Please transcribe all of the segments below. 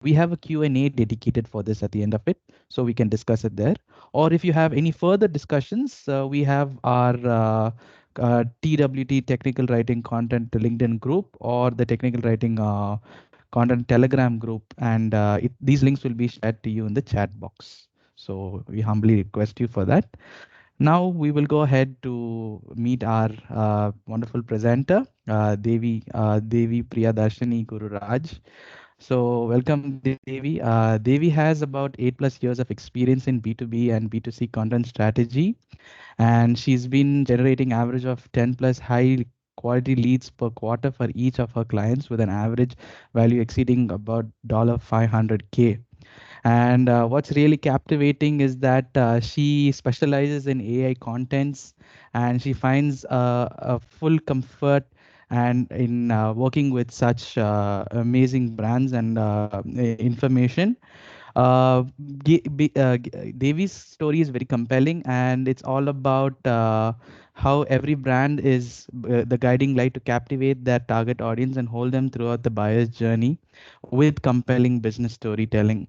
we have a Q&A dedicated for this at the end of it, so we can discuss it there. Or if you have any further discussions, we have our TWT Technical Writing Content LinkedIn group or the Technical Writing Content Telegram group, and these links will be shared to you in the chat box. So we humbly request you for that. Now we will go ahead to meet our wonderful presenter, Devi Priyadharshini Gururaj. So welcome, Devi. Devi has about 8+ years of experience in B2B and B2C content strategy, and she's been generating average of 10+ high quality leads per quarter for each of her clients with an average value exceeding about $500K. And what's really captivating is that she specializes in AI contents, and she finds a full comfort and in working with such amazing brands and information. uh, Devi's story is very compelling, and it's all about how every brand is the guiding light to captivate their target audience and hold them throughout the buyer's journey with compelling business storytelling.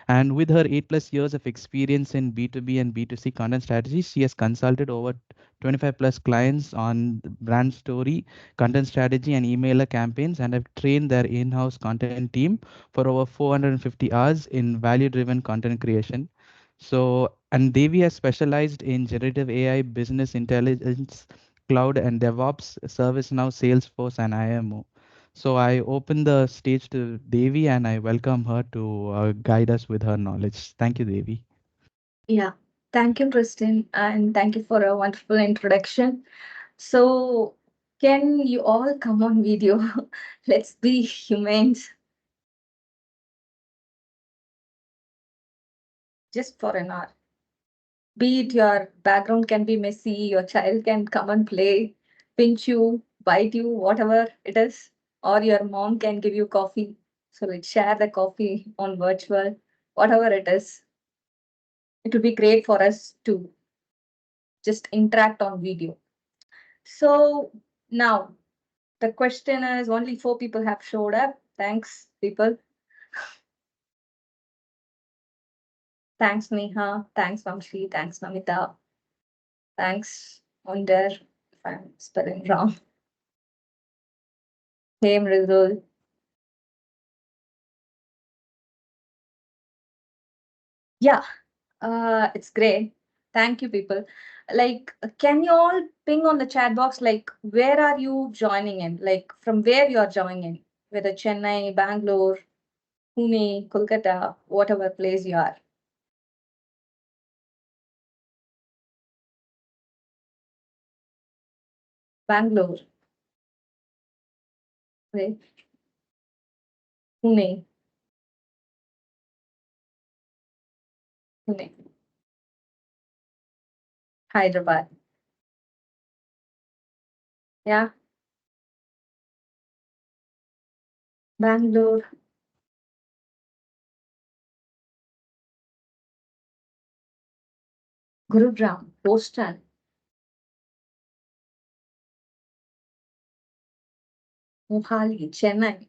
And with her 8+ years of experience in B2B and B2C content strategy, she has consulted over 25 plus clients on brand story, content strategy, and emailer campaigns, and have trained their in-house content team for over 450 hours in value-driven content creation. So, and Devi has specialized in generative AI, business intelligence, cloud and DevOps, ServiceNow, Salesforce, and IMO. So I open the stage to Devi and I welcome her to guide us with her knowledge. Thank you, Devi. Yeah, thank you, Kristen, and thank you for a wonderful introduction. So, can you all come on video? Let's be humans just for an hour. Be it your background can be messy, your child can come and play, pinch you, bite you, whatever it is, or your mom can give you coffee. So, let's share the coffee on virtual, whatever it is. It will be great for us to just interact on video. So, now the question is only 4 people have showed up. Thanks, people. Thanks, Neha. Thanks, Vamshi. Thanks, Namita. Thanks, Under, if I'm spelling wrong. Hey, Mridul. Yeah, it's great. Thank you, people. Like, can you all ping on the chat box? Like, where are you joining in? Like, from where you are joining in? Whether Chennai, Bangalore, Pune, Kolkata, whatever place you are. Bangalore, right? Pune, Pune, Hyderabad. Yeah, Bangalore, Gurugram, Boston, Mohali, Chennai.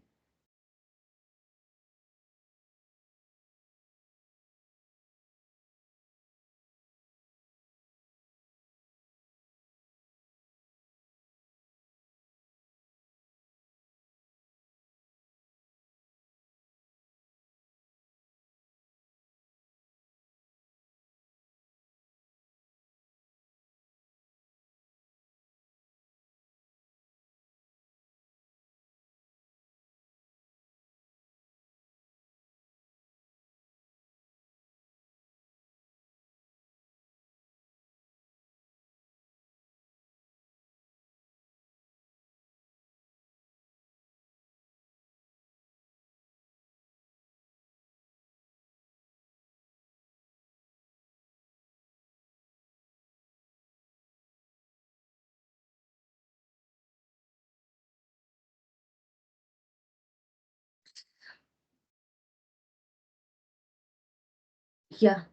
Yeah.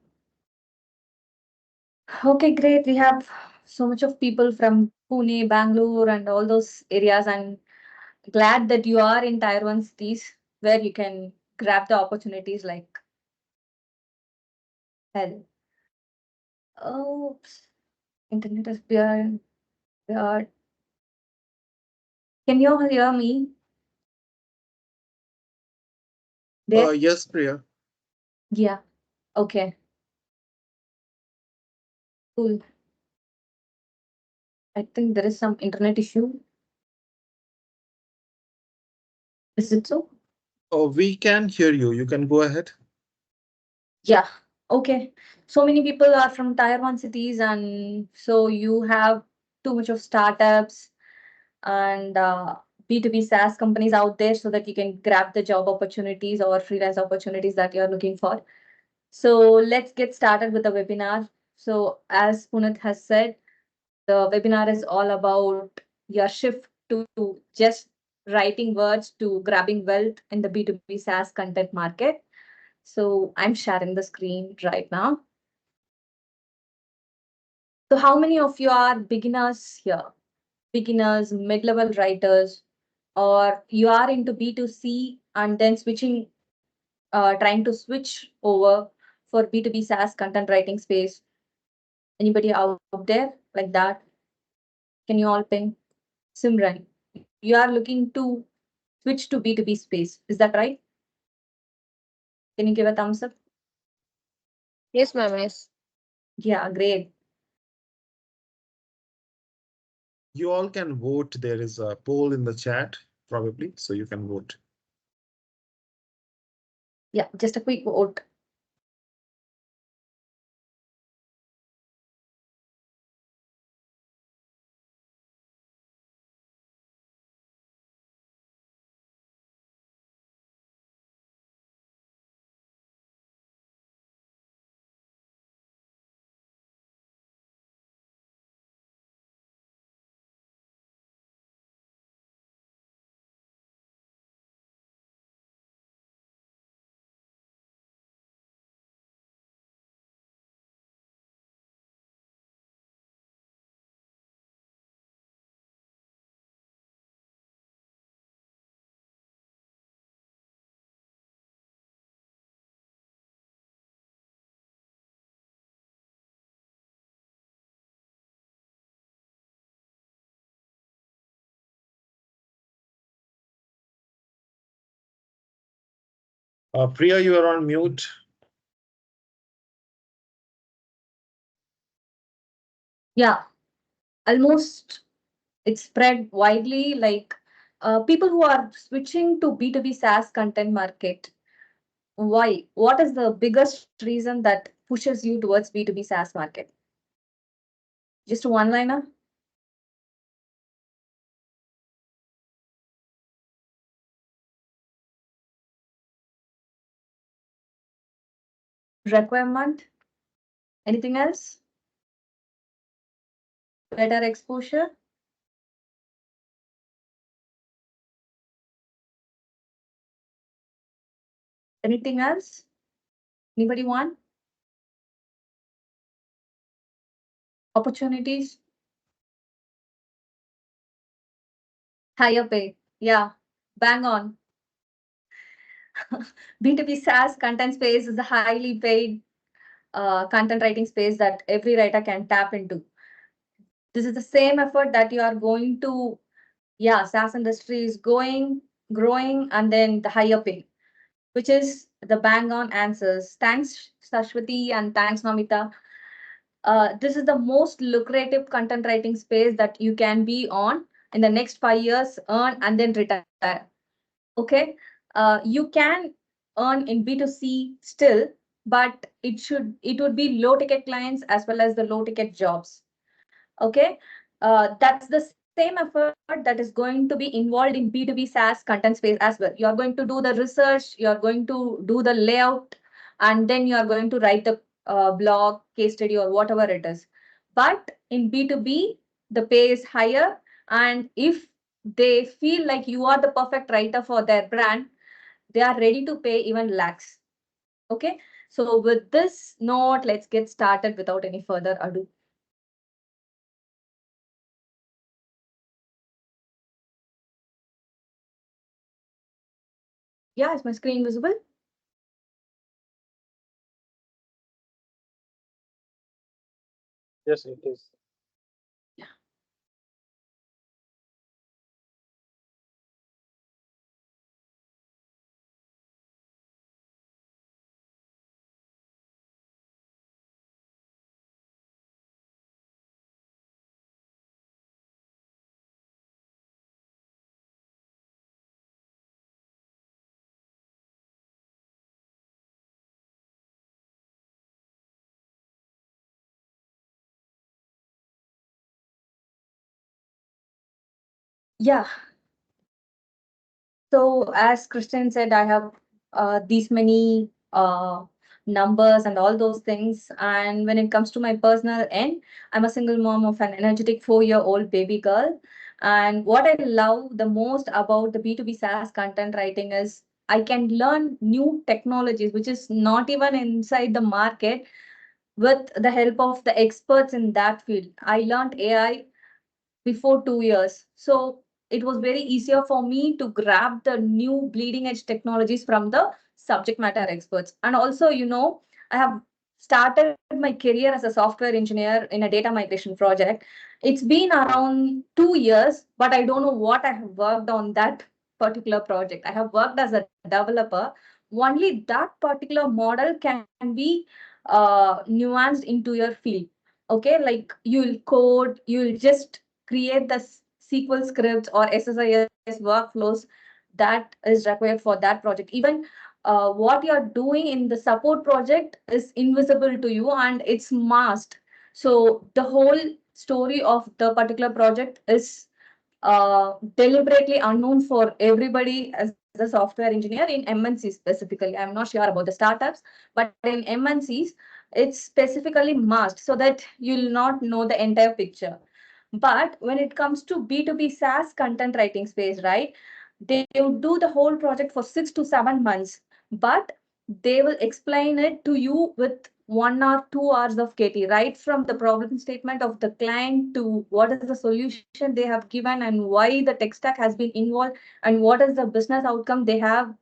Okay, great. We have so much of people from Pune, Bangalore, and all those areas. And glad that you are in Tier 1 cities where you can grab the opportunities like hell. Oops. Internet is weird. Weird. Can you all hear me? There? Yes, Priya. Yeah. Okay. Cool. I think there is some internet issue. Is it so? Oh, we can hear you. You can go ahead. Yeah. Okay. So many people are from tier one cities, and so you have too much of startups and B2B SaaS companies out there so that you can grab the job opportunities or freelance opportunities that you're looking for. So let's get started with the webinar. So as Punit has said, the webinar is all about your shift to just writing words to grabbing wealth in the B2B SaaS content market. So I'm sharing the screen right now. So how many of you are beginners here? Beginners, mid-level writers, or you are into B2C and then trying to switch over for B2B SaaS content writing space? Anybody out there like that? Can you all ping? Simran, you are looking to switch to B2B space. Is that right? Can you give a thumbs up? Yes, ma'am. Yes. Yeah, great. You all can vote. There is a poll in the chat, probably, so you can vote. Yeah, just a quick vote. Priya, you are on mute. Yeah, almost it's spread widely like people who are switching to B2B SaaS content market. Why? What is the biggest reason that pushes you towards B2B SaaS market? Just a one liner? Requirement? Anything else? Better exposure? Anything else? Anybody want? Opportunities? Higher pay? Yeah, bang on. B2B SaaS content space is a highly paid content writing space that every writer can tap into. This is the same effort that you are going to, yeah, SaaS industry is growing, and then the higher pay, which is the bang on answers. Thanks, Sashwati, and thanks, Namita. This is the most lucrative content writing space that you can be on in the next 5 years, earn, and then retire. Okay. You can earn in B2C still, but it would be low ticket clients as well as the low ticket jobs. Okay. That's the same effort that is going to be involved in B2B SaaS content space as well. You are going to do the research, you are going to do the layout, and then you are going to write the blog, case study, or whatever it is. But in B2B, the pay is higher. And if they feel like you are the perfect writer for their brand, they are ready to pay even lakhs. Okay. So with this note, let's get started without any further ado. Yeah, is my screen visible? Yes, it is. Yeah. So as Christian said, I have these many numbers and all those things. And when it comes to my personal end, I'm a single mom of an energetic 4-year-old baby girl. And what I love the most about the B2B SaaS content writing is I can learn new technologies, which is not even inside the market, with the help of the experts in that field. I learned AI before 2 years. So it was very easier for me to grab the new bleeding edge technologies from the subject matter experts. And also, I have started my career as a software engineer in a data migration project. It's been around 2 years, but I don't know what I have worked on that particular project. I have worked as a developer. Only that particular model can be nuanced into your field. Okay, like you'll code, you'll just create the SQL scripts or SSIS workflows that is required for that project. Even what you're doing in the support project is invisible to you and it's masked. So the whole story of the particular project is deliberately unknown for everybody as a software engineer in MNCs specifically. I'm not sure about the startups, but in MNCs, it's specifically masked so that you'll not know the entire picture. But when it comes to B2B SaaS content writing space, right, they would do the whole project for 6 to 7 months, but they will explain it to you with 1 or 2 hours of KT, right from the problem statement of the client to what is the solution they have given and why the tech stack has been involved and what is the business outcome they have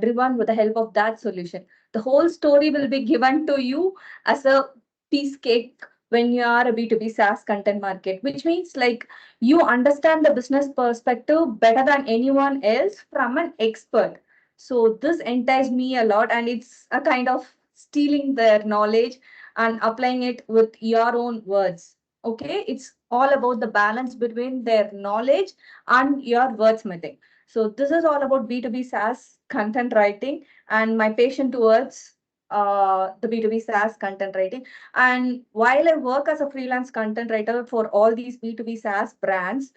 driven with the help of that solution. The whole story will be given to you as a piece cake when you are a B2B SaaS content market, which means like you understand the business perspective better than anyone else from an expert. So this enticed me a lot, and it's a kind of stealing their knowledge and applying it with your own words. Okay, it's all about the balance between their knowledge and your wordsmithing. So this is all about B2B SaaS content writing and my passion towards the B2B SaaS content writing. And while I work as a freelance content writer for all these B2B SaaS brands,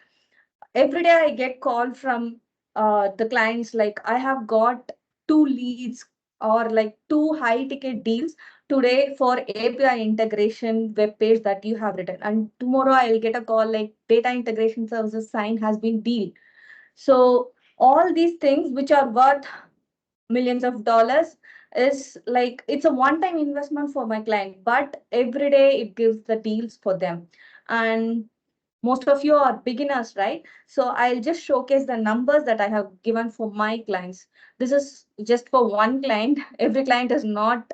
every day I get call from the clients like I have got 2 leads or like 2 high ticket deals today for API integration web page that you have written. And tomorrow I'll get a call like data integration services sign has been deal. So all these things which are worth millions of dollars is like it's a one-time investment for my client, but every day it gives the deals for them. And most of you are beginners, right? So I'll just showcase the numbers that I have given for my clients. This is just for one client. Every client is not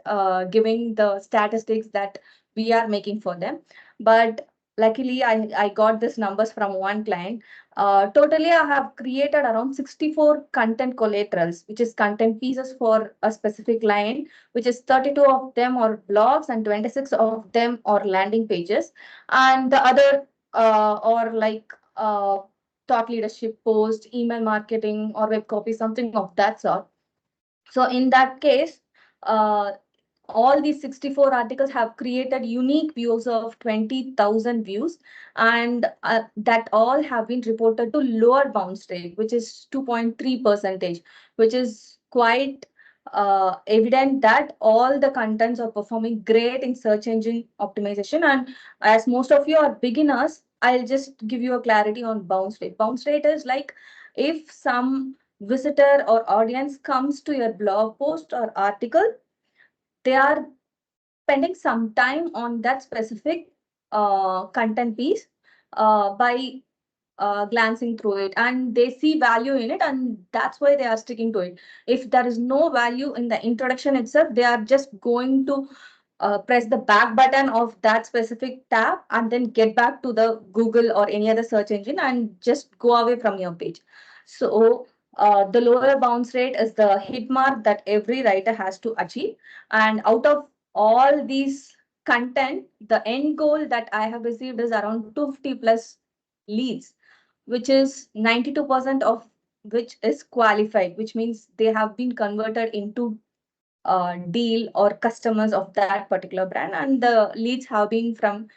giving the statistics that we are making for them, but luckily I got these numbers from one client. Totally, I have created around 64 content collaterals, which is content pieces for a specific client, which is 32 of them are blogs and 26 of them are landing pages. And the other or like thought leadership post, email marketing, or web copy, something of that sort. So in that case, uh, all these 64 articles have created unique views of 20,000 views, and that all have been reported to lower bounce rate, which is 2.3 percentage, which is quite evident that all the contents are performing great in search engine optimization. And as most of you are beginners, I'll just give you a clarity on bounce rate. Bounce rate is like if some visitor or audience comes to your blog post or article, they are spending some time on that specific content piece by glancing through it, and they see value in it, and that's why they are sticking to it. If there is no value in the introduction itself, they are just going to press the back button of that specific tab and then get back to the Google or any other search engine and just go away from your page. So the lower bounce rate is the hit mark that every writer has to achieve. And out of all these content, the end goal that I have received is around 250 plus leads, which is 92% of which is qualified, which means they have been converted into deal or customers of that particular brand, and the leads have been from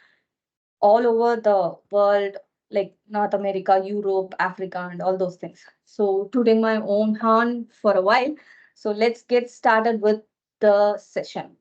all over the world, like North America, Europe, Africa, and all those things. So tooting my own horn for a while, so let's get started with the session.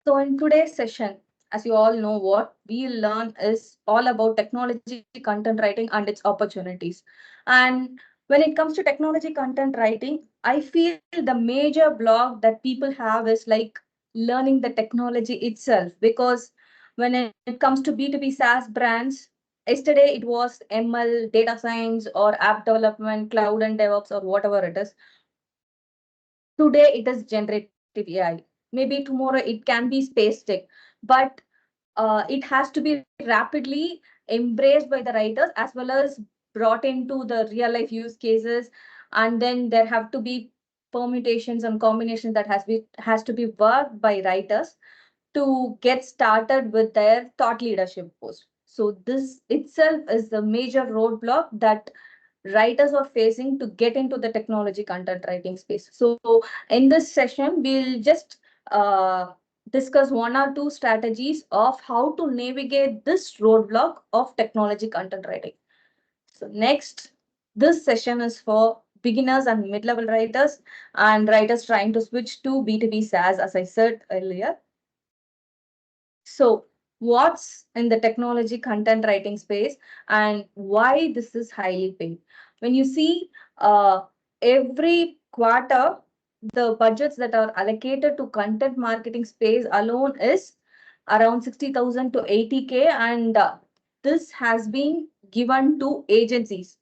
So in today's session, as you all know, what we learn is all about technology content writing and its opportunities. And when it comes to technology content writing, I feel the major block that people have is like learning the technology itself. Because when it comes to B2B SaaS brands, yesterday it was ML, data science, or app development, cloud and DevOps, or whatever it is. Today it is generative AI. Maybe tomorrow it can be space tech, but it has to be rapidly embraced by the writers as well as brought into the real life use cases. And then there have to be permutations and combinations that has to be worked by writers to get started with their thought leadership post. So this itself is the major roadblock that writers are facing to get into the technology content writing space. So in this session, we'll just uh, discuss one or two strategies of how to navigate this roadblock of technology content writing. So next, this session is for beginners and mid-level writers and writers trying to switch to B2B SaaS, as I said earlier. So what's in the technology content writing space and why this is highly paid? When you see every quarter, the budgets that are allocated to content marketing space alone is around 60,000 to 80K, and this has been given to agencies.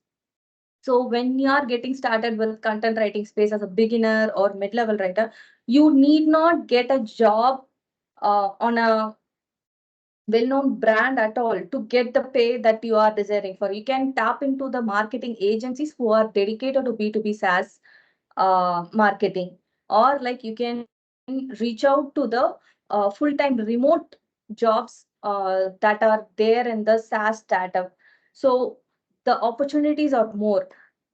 So when you are getting started with content writing space as a beginner or mid-level writer, you need not get a job on a well-known brand at all to get the pay that you are desiring for. You can tap into the marketing agencies who are dedicated to B2B SaaS marketing, or like you can reach out to the full-time remote jobs that are there in the SaaS startup. So the opportunities are more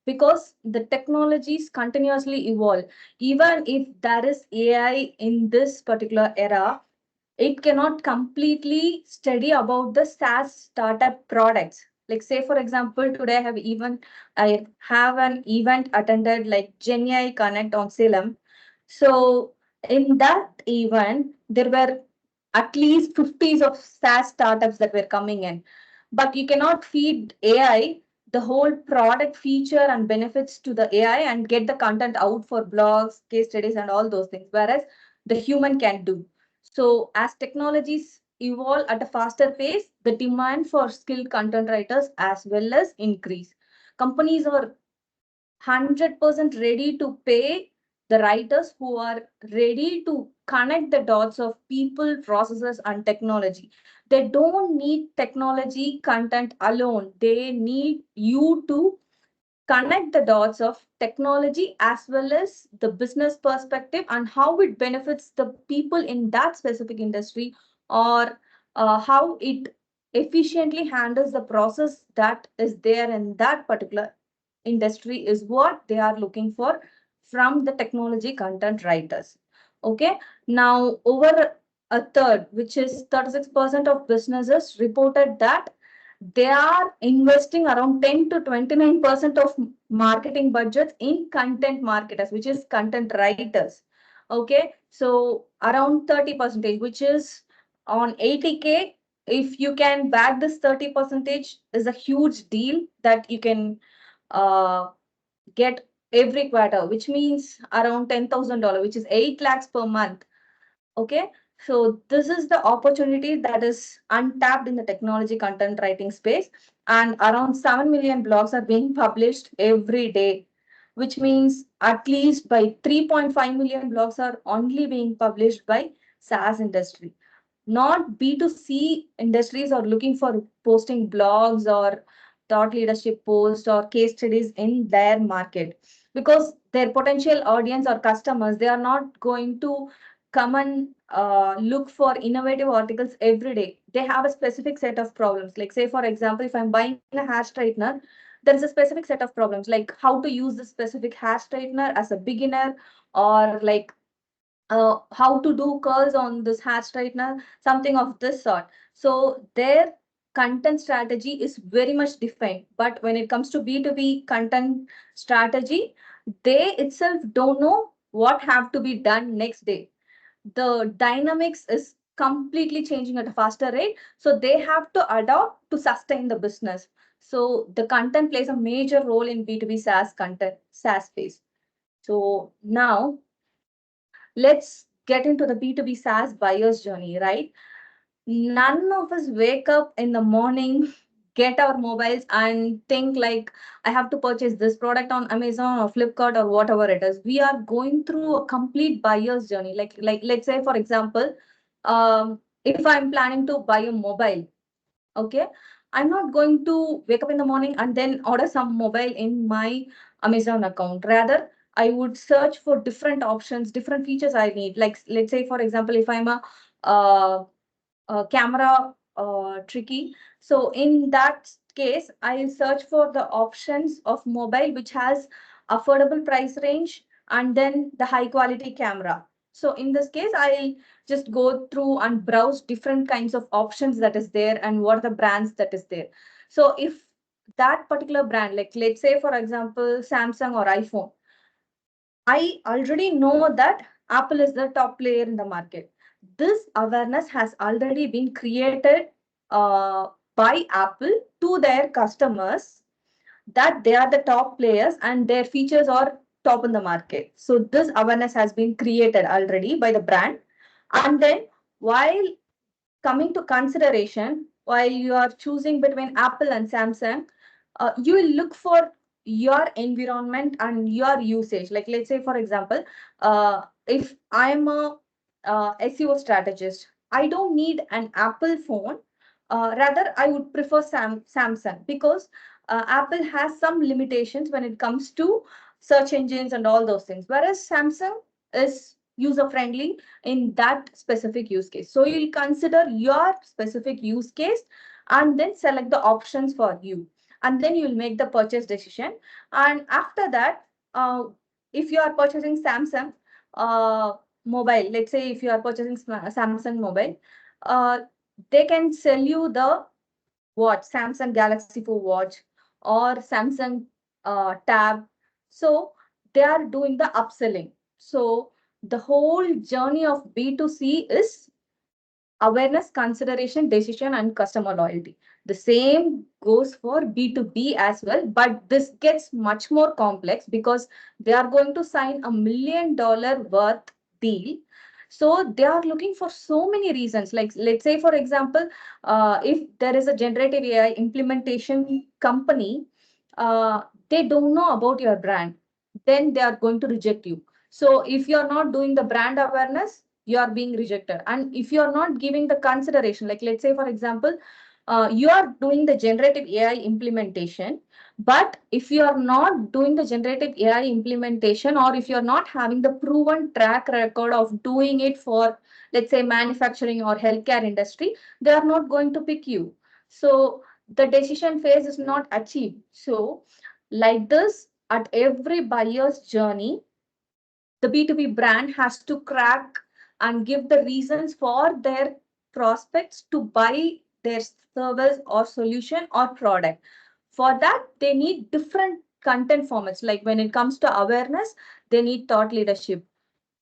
because the technologies continuously evolve. Even if there is AI in this particular era, it cannot completely study about the SaaS startup products. Like say, for example, today I have an event attended like GenAI Connect on Salem. So in that event, there were at least 50s of SaaS startups that were coming in. But you cannot feed AI the whole product feature and benefits to the AI and get the content out for blogs, case studies, and all those things, whereas the human can do. So as technologies evolve at a faster pace, the demand for skilled content writers as well as increase. Companies are 100% ready to pay the writers who are ready to connect the dots of people, processes, and technology. They don't need technology content alone. They need you to connect the dots of technology as well as the business perspective and how it benefits the people in that specific industry, or how it efficiently handles the process that is there in that particular industry is what they are looking for from the technology content writers. Okay, now over a third, which is 36% of businesses reported that they are investing around 10 to 29% of marketing budgets in content marketers, which is content writers. Okay, so around 30%, which is on 80K. If you can back this 30% is a huge deal that you can uh, get every quarter, which means around $10,000, which is 8 lakhs per month. Okay, So this is the opportunity that is untapped in the technology content writing space, and around 7 million blogs are being published every day, which means at least by 3.5 million blogs are only being published by SaaS industry. Not B2C industries are looking for posting blogs or thought leadership posts or case studies in their market, because their potential audience or customers, they are not going to come and look for innovative articles every day. They have a specific set of problems. Like, say, for example, if I'm buying a hair straightener, there is a specific set of problems, like how to use this specific hair straightener as a beginner, or like how to do curls on this hair straightener, something of this sort. So their content strategy is very much defined. But when it comes to B2B content strategy, they itself don't know what have to be done next day. The dynamics is completely changing at a faster rate. So they have to adopt to sustain the business. So the content plays a major role in B2B SaaS content, SaaS space. So now let's get into the B2B SaaS buyer's journey, right? None of us wake up in the morning, get our mobiles and think like, I have to purchase this product on Amazon or Flipkart or whatever it is. We are going through a complete buyer's journey. Like let's say, for example, if I'm planning to buy a mobile, okay, I'm not going to wake up in the morning and then order some mobile in my Amazon account. Rather, I would search for different options, different features I need. Like, let's say, for example, if I'm uh, camera tricky. So in that case, I'll search for the options of mobile which has affordable price range and then the high quality camera. So in this case, I'll just go through and browse different kinds of options that is there and what are the brands that is there. So if that particular brand, like let's say for example, Samsung or iPhone, I already know that Apple is the top player in the market. This awareness has already been created by Apple to their customers, that they are the top players and their features are top in the market. So this awareness has been created already by the brand. And then while coming to consideration, while you are choosing between Apple and Samsung, you will look for your environment and your usage. Like, let's say, for example, if I'm a SEO strategist, I don't need an Apple phone. Rather, I would prefer Samsung, because Apple has some limitations when it comes to search engines and all those things, whereas Samsung is user friendly in that specific use case. So you'll consider your specific use case and then select the options for you. And then you'll make the purchase decision. And after that, if you are purchasing Samsung mobile, let's say if you are purchasing Samsung mobile, uh, they can sell you the watch, Samsung Galaxy 4 watch or Samsung tab. So they are doing the upselling. So the whole journey of B2C is awareness, consideration, decision, and customer loyalty. The same goes for B2B as well, but this gets much more complex because they are going to sign $1 million worth deal. So they are looking for so many reasons. Like, let's say, for example, if there is a generative AI implementation company, they don't know about your brand, then they are going to reject you. So if you are not doing the brand awareness, you are being rejected. And if you are not giving the consideration, like let's say, for example, you are doing the generative AI implementation, but if you are not doing the generative AI implementation, or if you are not having the proven track record of doing it for, let's say, manufacturing or healthcare industry, they are not going to pick you. So the decision phase is not achieved. So like this, at every buyer's journey, the B2B brand has to crack and give the reasons for their prospects to buy their service or solution or product. For that, they need different content formats. Like when it comes to awareness, they need thought leadership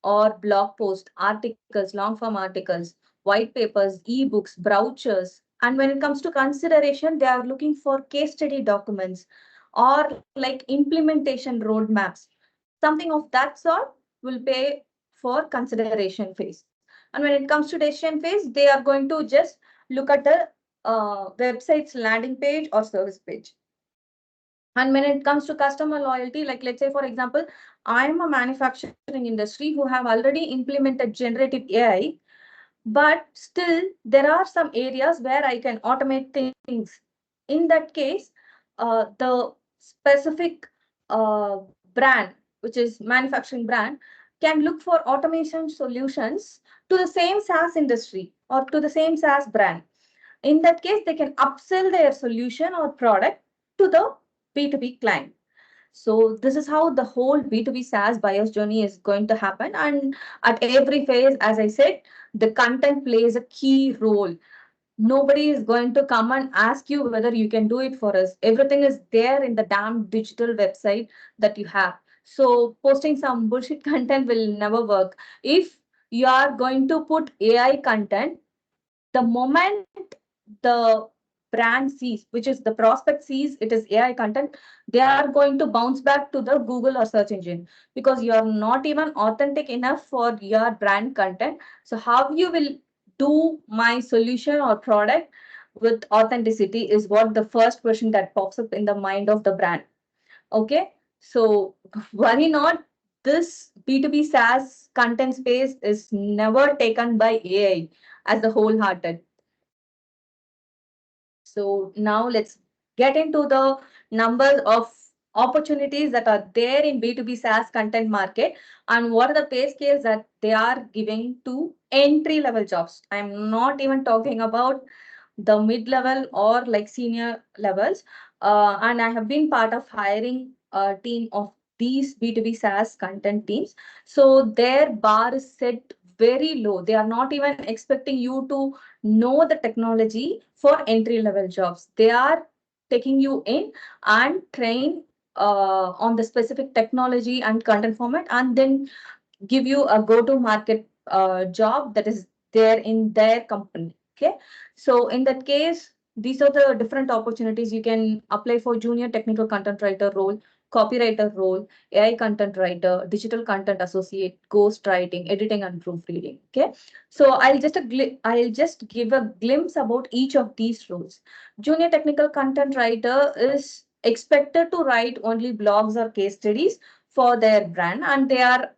or blog post, articles, long form articles, white papers, ebooks, brochures. And when it comes to consideration, they are looking for case study documents or like implementation roadmaps. Something of that sort will pay for consideration phase. And when it comes to decision phase, they are going to just look at the website's landing page or service page. And when it comes to customer loyalty, like let's say, for example, I'm a manufacturing industry who have already implemented generative AI, but still there are some areas where I can automate things. In that case, the specific brand, which is manufacturing brand, can look for automation solutions to the same SaaS industry or to the same SaaS brand. In that case, they can upsell their solution or product to the B2B client. So this is how the whole B2B SaaS buyer's journey is going to happen. And at every phase, as I said, the content plays a key role. Nobody is going to come and ask you whether you can do it for us. Everything is there in the damn digital website that you have. So posting some bullshit content will never work. If you are going to put AI content, the moment the brand sees, which is the prospect sees it is AI content, they are going to bounce back to the Google or search engine, because you are not even authentic enough for your brand content. So how you will do my solution or product with authenticity is what the first question that pops up in the mind of the brand. Okay, so worry not, this B2B SaaS content space is never taken by AI as the wholehearted. So now let's get into the numbers of opportunities that are there in B2B SaaS content market and what are the pay scales that they are giving to entry level jobs. I'm not even talking about the mid level or like senior levels. And I have been part of hiring a team of these B2B SaaS content teams. So their bar is set very low. They are not even expecting you to know the technology for entry level jobs. They are taking you in and train on the specific technology and content format, and then give you a go-to-market job that is there in their company. Okay, so in that case, these are the different opportunities you can apply for: junior technical content writer role, copywriter role, AI content writer, digital content associate, ghost writing, editing, and proofreading. Okay, so I'll just give a glimpse about each of these roles. Junior technical content writer is expected to write only blogs or case studies for their brand, and they are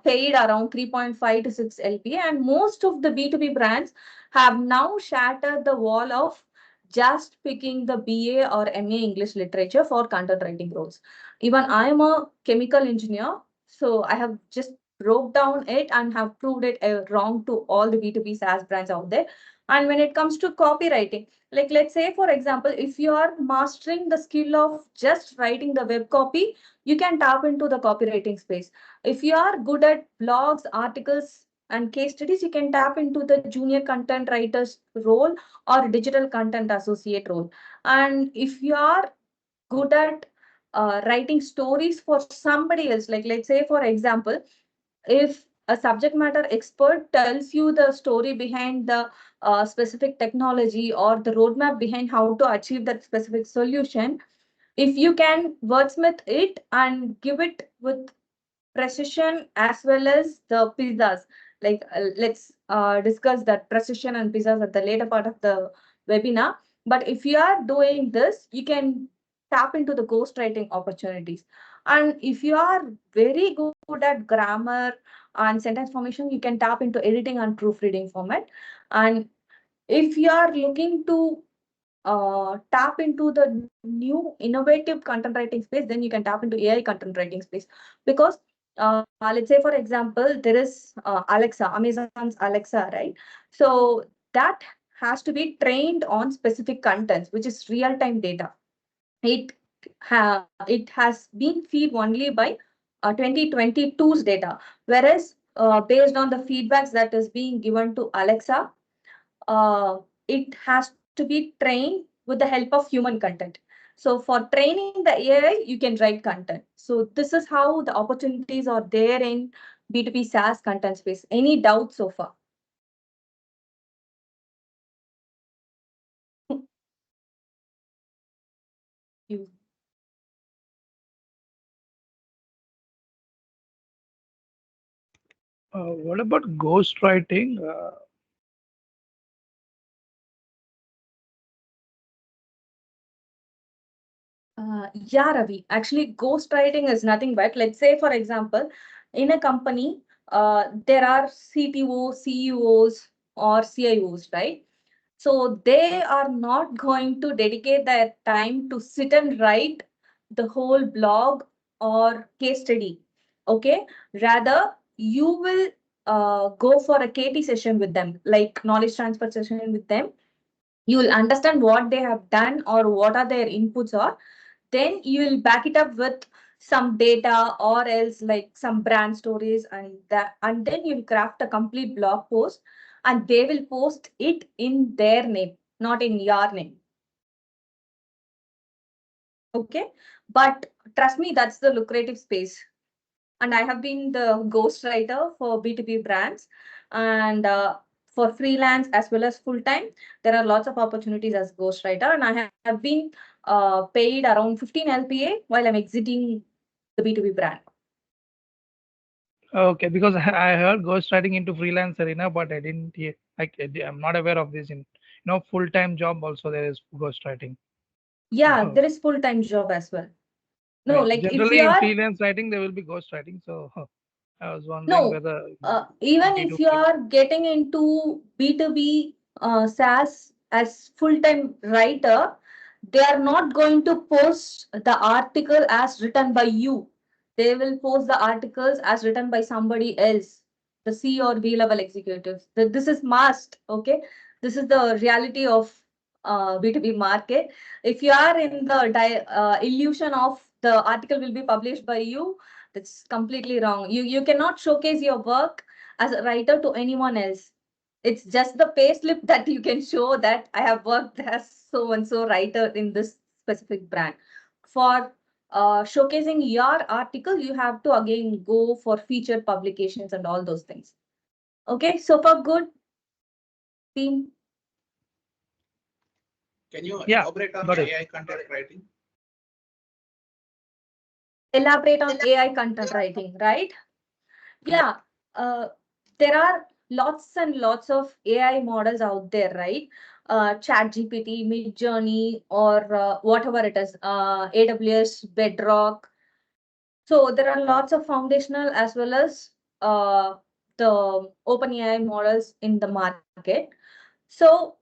paid around 3.5 to 6 LP. And most of the B2B brands have now shattered the wall of just picking the BA or MA English literature for content writing roles. Even I am a chemical engineer, so I have just broke down it and have proved it wrong to all the B2B SaaS brands out there. And when it comes to copywriting, like let's say, for example, if you are mastering the skill of just writing the web copy, you can tap into the copywriting space. If you are good at blogs, articles, and case studies, you can tap into the junior content writers role or digital content associate role. And if you are good at writing stories for somebody else, like let's say, for example, if a subject matter expert tells you the story behind the specific technology or the roadmap behind how to achieve that specific solution, if you can wordsmith it and give it with precision as well as the pizzas. Like let's discuss that precision and pizzas at the later part of the webinar. But if you are doing this, you can tap into the ghostwriting opportunities. And if you are very good at grammar and sentence formation, you can tap into editing and proofreading format. And if you are looking to tap into the new innovative content writing space, then you can tap into AI content writing space. Because let's say, for example, there is Alexa, Amazon's Alexa, right? So that has to be trained on specific contents, which is real-time data. It has been feed only by 2022's data, whereas based on the feedbacks that is being given to Alexa, uh, it has to be trained with the help of human content. So for training the AI, you can write content. So this is how the opportunities are there in B2B SaaS content space. Any doubts so far? You. What about ghostwriting? Yeah, Ravi. Actually, ghostwriting is nothing but, let's say, for example, in a company, there are CTOs, CEOs, or CIOs, right? So they are not going to dedicate their time to sit and write the whole blog or case study. Okay. Rather, you will go for a KT session with them, like knowledge transfer session with them. You will understand what they have done or what are their inputs are. Then you will back it up with some data or else like some brand stories, and then you'll craft a complete blog post and they will post it in their name, not in your name. Okay. But trust me, that's the lucrative space. And I have been the ghostwriter for B2B brands, and for freelance as well as full time. There are lots of opportunities as ghostwriter, and I have been paid around 15 LPA while I'm exiting the B2B brand. Okay, because I heard ghostwriting into freelance arena, but I didn't hear. Like I'm not aware of this. In full-time job also there is ghostwriting. Yeah, there is full time job as well. No, Right. like if Generally you in are freelance writing there will be ghostwriting. So I was wondering no, whether even if you B2B. are getting into B2B SaaS as full-time writer, they are not going to post the article as written by you. They will post the articles as written by somebody else, the C or B level executives. This is must, okay? This is the reality of B2B market. If you are in the illusion of the article will be published by you, that's completely wrong. You cannot showcase your work as a writer to anyone else. It's just the pay slip that you can show that I have worked as so and so writer in this specific brand. For showcasing your article, you have to again go for featured publications and all those things. Okay, so far good, team. Can you Yeah, elaborate on got it. AI content writing? Elaborate on AI content writing, right? Yeah, uh, there are lots and lots of AI models out there, right? Chat GPT, Mid Journey, or whatever it is, AWS, Bedrock. So there are lots of foundational as well as the OpenAI models in the market. So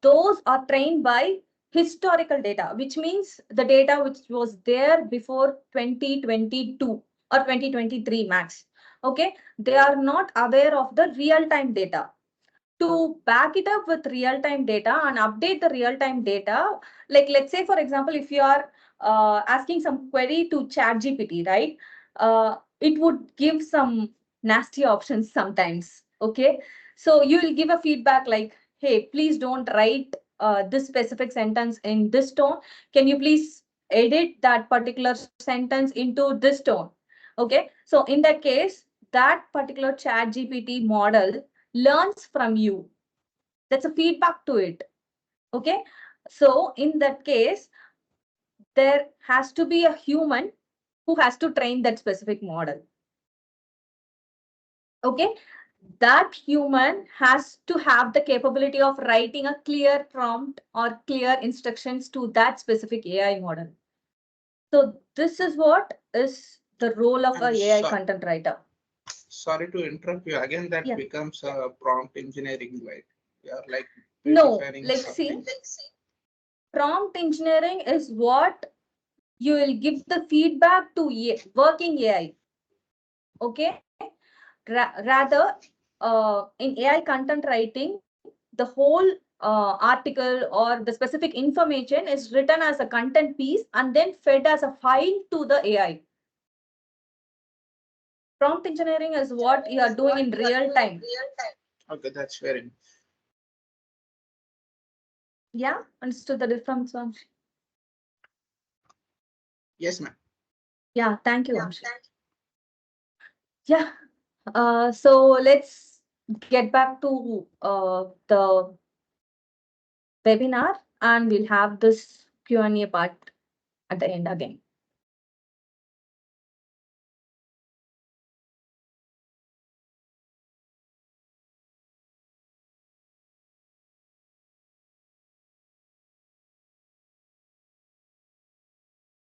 those are trained by historical data, which means the data which was there before 2022 or 2023 max. Okay, they are not aware of the real-time data. To back it up with real-time data and update the real-time data, like let's say, for example, if you are asking some query to chat GPT, right? It would give some nasty options sometimes. Okay. So you will give a feedback like, hey, please don't write this specific sentence in this tone. Can you please edit that particular sentence into this tone? Okay. So in that case, that particular chat GPT model learns from you. That's a feedback to it. Okay. So in that case, there has to be a human who has to train that specific model. Okay. That human has to have the capability of writing a clear prompt or clear instructions to that specific AI model. So this is what is the role of a And AI content writer. sorry to interrupt you again. That Yeah. becomes prompt engineering, right? You're like No, predefining like something. see, prompt engineering is what you will give the feedback to working AI. Okay. Rather, in AI content writing, the whole article or the specific information is written as a content piece and then fed as a file to the AI. Prompt engineering is what you are doing in real time. Okay, that's fair enough. Yeah, understood the difference, Vamshi? Yes, ma'am. Yeah, thank you, Vamshi. Yeah, so let's get back to the webinar and we'll have this Q&A part at the end again.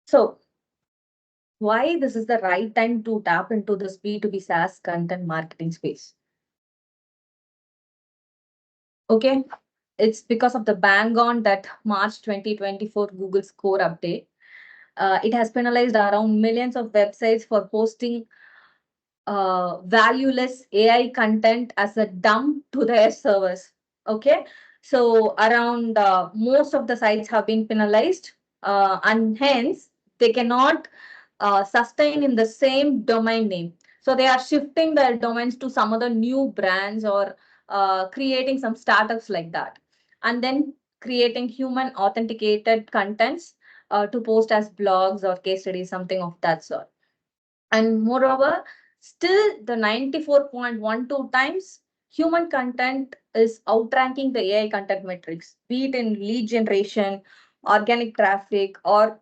So why this is the right time to tap into this B2B SaaS content marketing space? Okay, it's because of the bang on that March 2024 Google's core update. It has penalized around millions of websites for posting valueless AI content as a dump to their servers. Okay, so around most of the sites have been penalized, and hence they cannot sustain in the same domain name. So they are shifting their domains to some other new brands or creating some startups like that, and then creating human authenticated contents to post as blogs or case studies, something of that sort. And moreover, still the 94.12 times human content is outranking the AI content metrics, be it in lead generation, organic traffic, or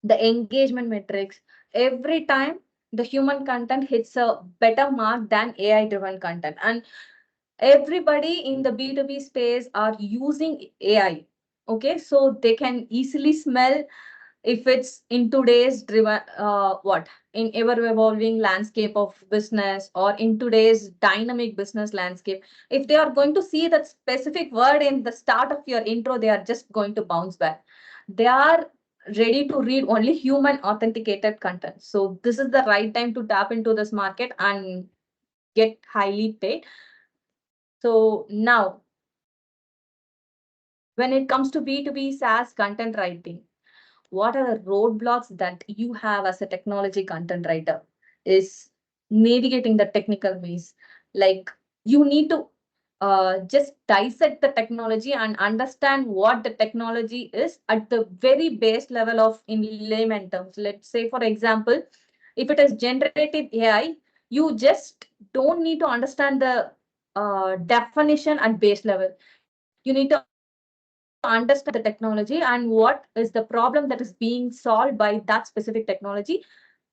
the engagement metrics. Every time the human content hits a better mark than AI driven content. And everybody in the B2B space are using AI. Okay, so they can easily smell if it's in today's driven what in ever evolving landscape of business, or in today's dynamic business landscape. If they are going to see that specific word in the start of your intro, they are just going to bounce back. They are ready to read only human authenticated content. So this is the right time to tap into this market and get highly paid. So now, when it comes to B2B SaaS content writing, what are the roadblocks that you have as a technology content writer? Is navigating the technical maze. Like, you need to just dissect the technology and understand what the technology is at the very base level of in layman terms. Let's say, for example, if it is generative AI, you just don't need to understand the definition at base level. You need to understand the technology and what is the problem that is being solved by that specific technology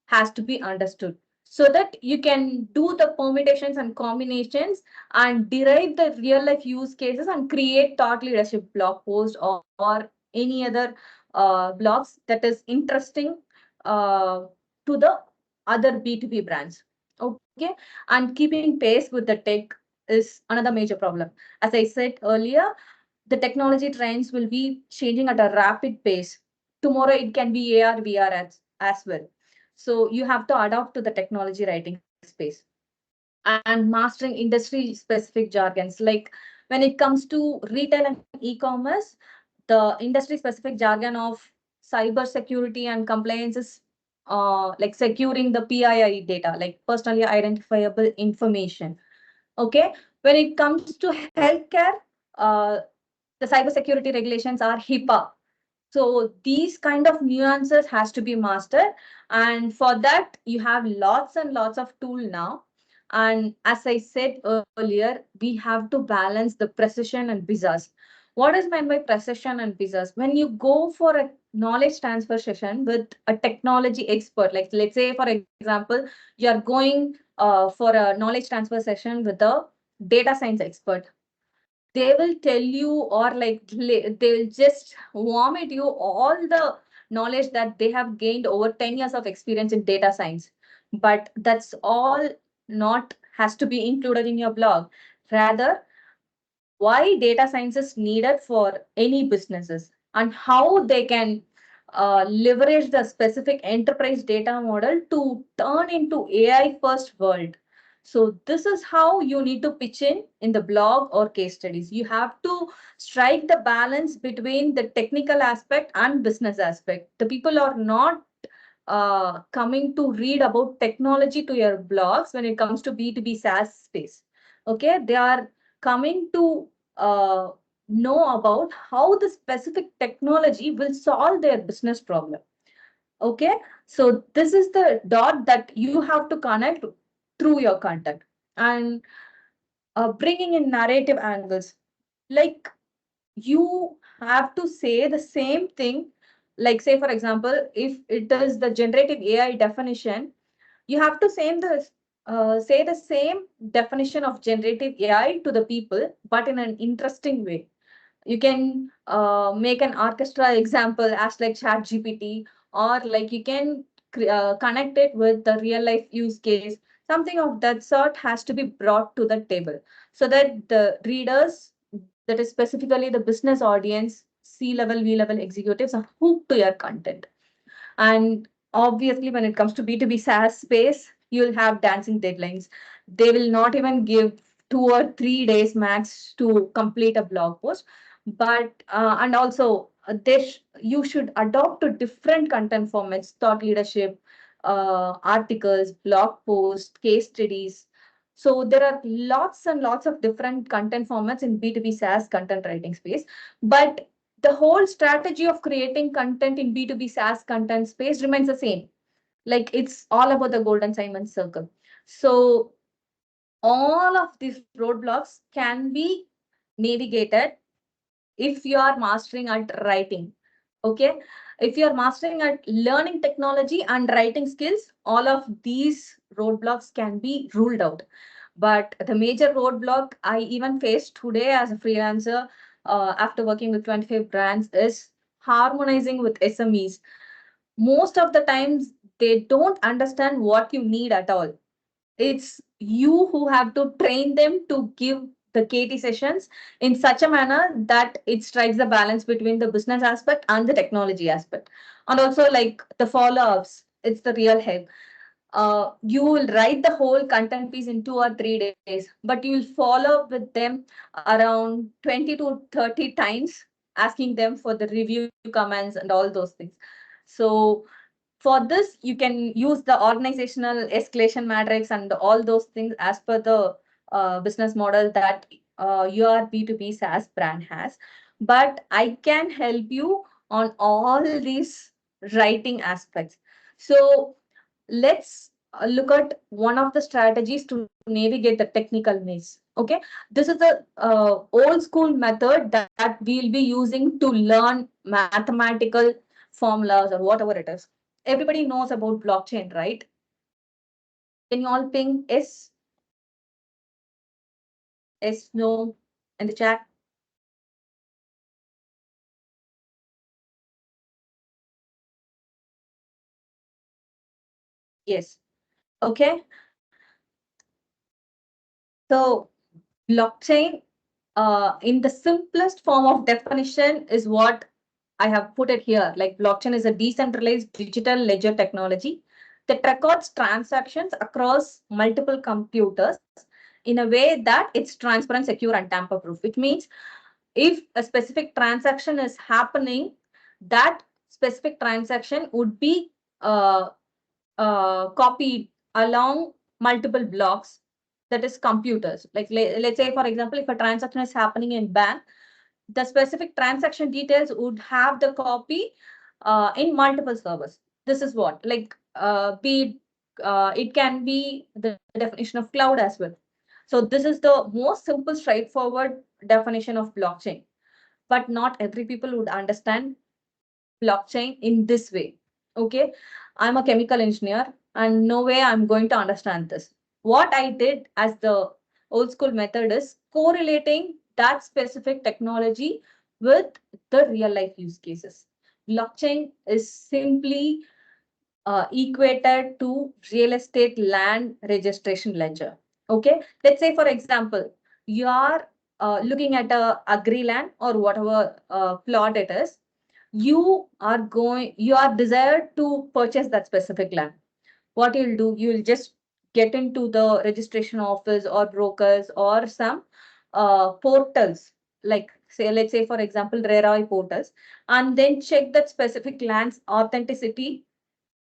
has to be understood, so that you can do the permutations and combinations and derive the real life use cases and create thought leadership blog post or any other blogs that is interesting uh, to the other B2B brands. Okay, and keeping pace with the tech is another major problem. As I said earlier, the technology trends will be changing at a rapid pace. Tomorrow it can be AR, VR as well. So you have to adapt to the technology writing space and mastering industry specific jargons. Like when it comes to retail and e-commerce, the industry specific jargon of cyber security and compliance is like securing the PII data, like personally identifiable information. Okay, when it comes to healthcare, uh, the cybersecurity regulations are HIPAA. So these kind of nuances has to be mastered. And for that, you have lots and lots of tool now. And as I said earlier, we have to balance the precision and business. What is meant by precision and business? When you go for a knowledge transfer session with a technology expert, like let's say, for example, you're going for a knowledge transfer session with a data science expert, they will tell you, or like they'll just vomit you all the knowledge that they have gained over 10 years of experience in data science. But that's all not has to be included in your blog. Rather, why data science is needed for any businesses and how they can leverage the specific enterprise data model to turn into AI first world. So this is how you need to pitch in the blog or case studies. You have to strike the balance between the technical aspect and business aspect. The people are not coming to read about technology to your blogs when it comes to B2B SaaS space. Okay, they are coming to know about how the specific technology will solve their business problem. Okay, so this is the dot that you have to connect through your content. And bringing in narrative angles, like you have to say the same thing. Like say, for example, if it is the generative AI definition, you have to say the same definition of generative AI to the people, but in an interesting way. You can make an orchestra example as like chat GPT, or like you can connect it with the real life use case. Something of that sort has to be brought to the table so that the readers, that is specifically the business audience, C level, V level executives, are hooked to your content. And obviously, when it comes to B2B SaaS space, you'll have dancing deadlines. They will not even give 2 or 3 days max to complete a blog post. But and also, you should adopt to different content formats, thought leadership, articles, blog posts, case studies. So there are lots and lots of different content formats in B2B SaaS content writing space. But the whole strategy of creating content in B2B SaaS content space remains the same. Like it's all about the golden Simon circle. So all of these roadblocks can be navigated if you are mastering at writing. Okay. If you are mastering at learning technology and writing skills, all of these roadblocks can be ruled out. But the major roadblock I even faced today as a freelancer, after working with 25 brands, is harmonizing with SMEs. Most of the times, they don't understand what you need at all. It's you who have to train them to give the KT sessions in such a manner that it strikes the balance between the business aspect and the technology aspect. And also, like the follow ups, it's the real help. You will write the whole content piece in 2 or 3 days, but you will follow up with them around 20 to 30 times, asking them for the review comments and all those things. So for this, you can use the organizational escalation matrix and all those things as per the business model that your B2B SaaS brand has. But I can help you on all these writing aspects. So let's look at one of the strategies to navigate the technical maze. Okay, this is the old school method that we'll be using to learn mathematical formulas or whatever it is. Everybody knows about blockchain, right? Can you all ping no in the chat? Yes. Okay. So blockchain, in the simplest form of definition, is what I have put it here. Like blockchain is a decentralized digital ledger technology that records transactions across multiple computers in a way that it's transparent, secure, and tamper-proof. Which means if a specific transaction is happening, that specific transaction would be uh, copied along multiple blocks, that is computers. Like let's say, for example, if a transaction is happening in bank, the specific transaction details would have the copy in multiple servers. This is what, like, it can be the definition of cloud as well. So this is the most simple, straightforward definition of blockchain. But not every people would understand blockchain in this way. Okay, I'm a chemical engineer and no way I'm going to understand this. What I did as the old school method is correlating that specific technology with the real life use cases. Blockchain is simply equated to real estate land registration ledger. Okay, let's say, for example, you are looking at a agri land or whatever plot it is. You are desired to purchase that specific land. What you'll do, you'll just get into the registration office or brokers or some portals, like say, let's say, for example, RERA portals, and then check that specific land's authenticity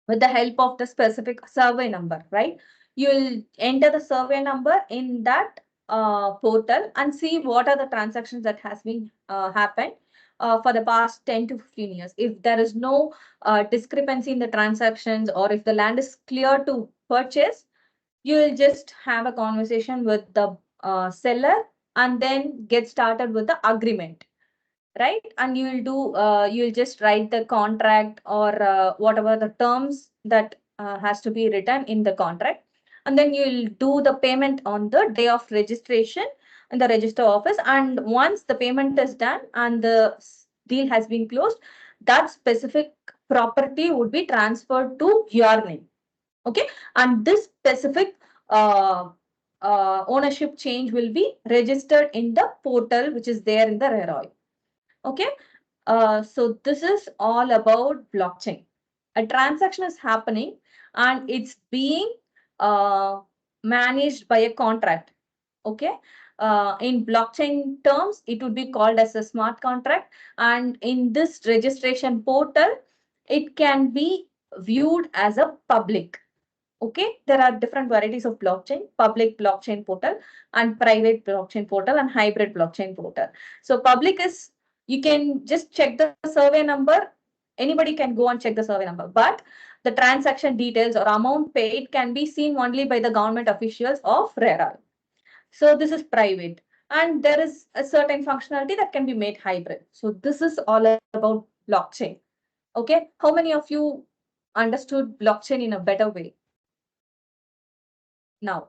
with the help of the specific survey number, right? You'll enter the survey number in that portal and see what are the transactions that has been happened for the past 10 to 15 years. If there is no discrepancy in the transactions, or if the land is clear to purchase, you will just have a conversation with the seller and then get started with the agreement, right? And you'll just write the contract or whatever the terms that has to be written in the contract, and then you'll do the payment on the day of registration in the register office. And once the payment is done and the deal has been closed, that specific property would be transferred to your name. Okay, and this specific ownership change will be registered in the portal which is there in the REROI. Okay, so this is all about blockchain. A transaction is happening and it's being managed by a contract. Okay, in blockchain terms, it would be called as a smart contract. And in this registration portal, it can be viewed as a public. Okay, there are different varieties of blockchain: public blockchain portal and private blockchain portal and hybrid blockchain portal. So public is, you can just check the survey number. Anybody can go and check the survey number, but the transaction details or amount paid can be seen only by the government officials of RERA. So this is private, and there is a certain functionality that can be made hybrid. So this is all about blockchain. Okay, how many of you understood blockchain in a better way now?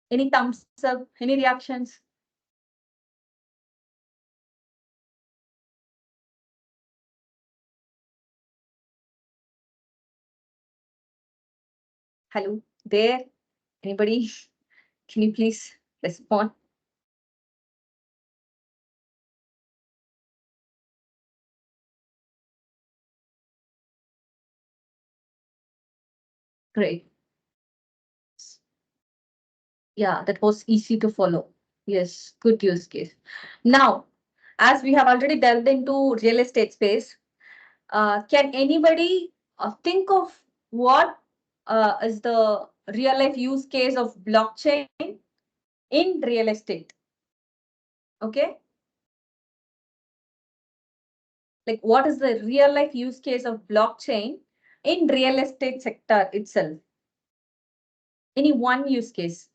Any thumbs up? Any reactions? Hello there? Anybody? Can you please respond? Great. Yeah, that was easy to follow. Yes, good use case. Now, as we have already delved into real estate space, can anybody think of what is the real life use case of blockchain in real estate? Okay. Like, what is the real life use case of blockchain in real estate sector itself? Any one use case?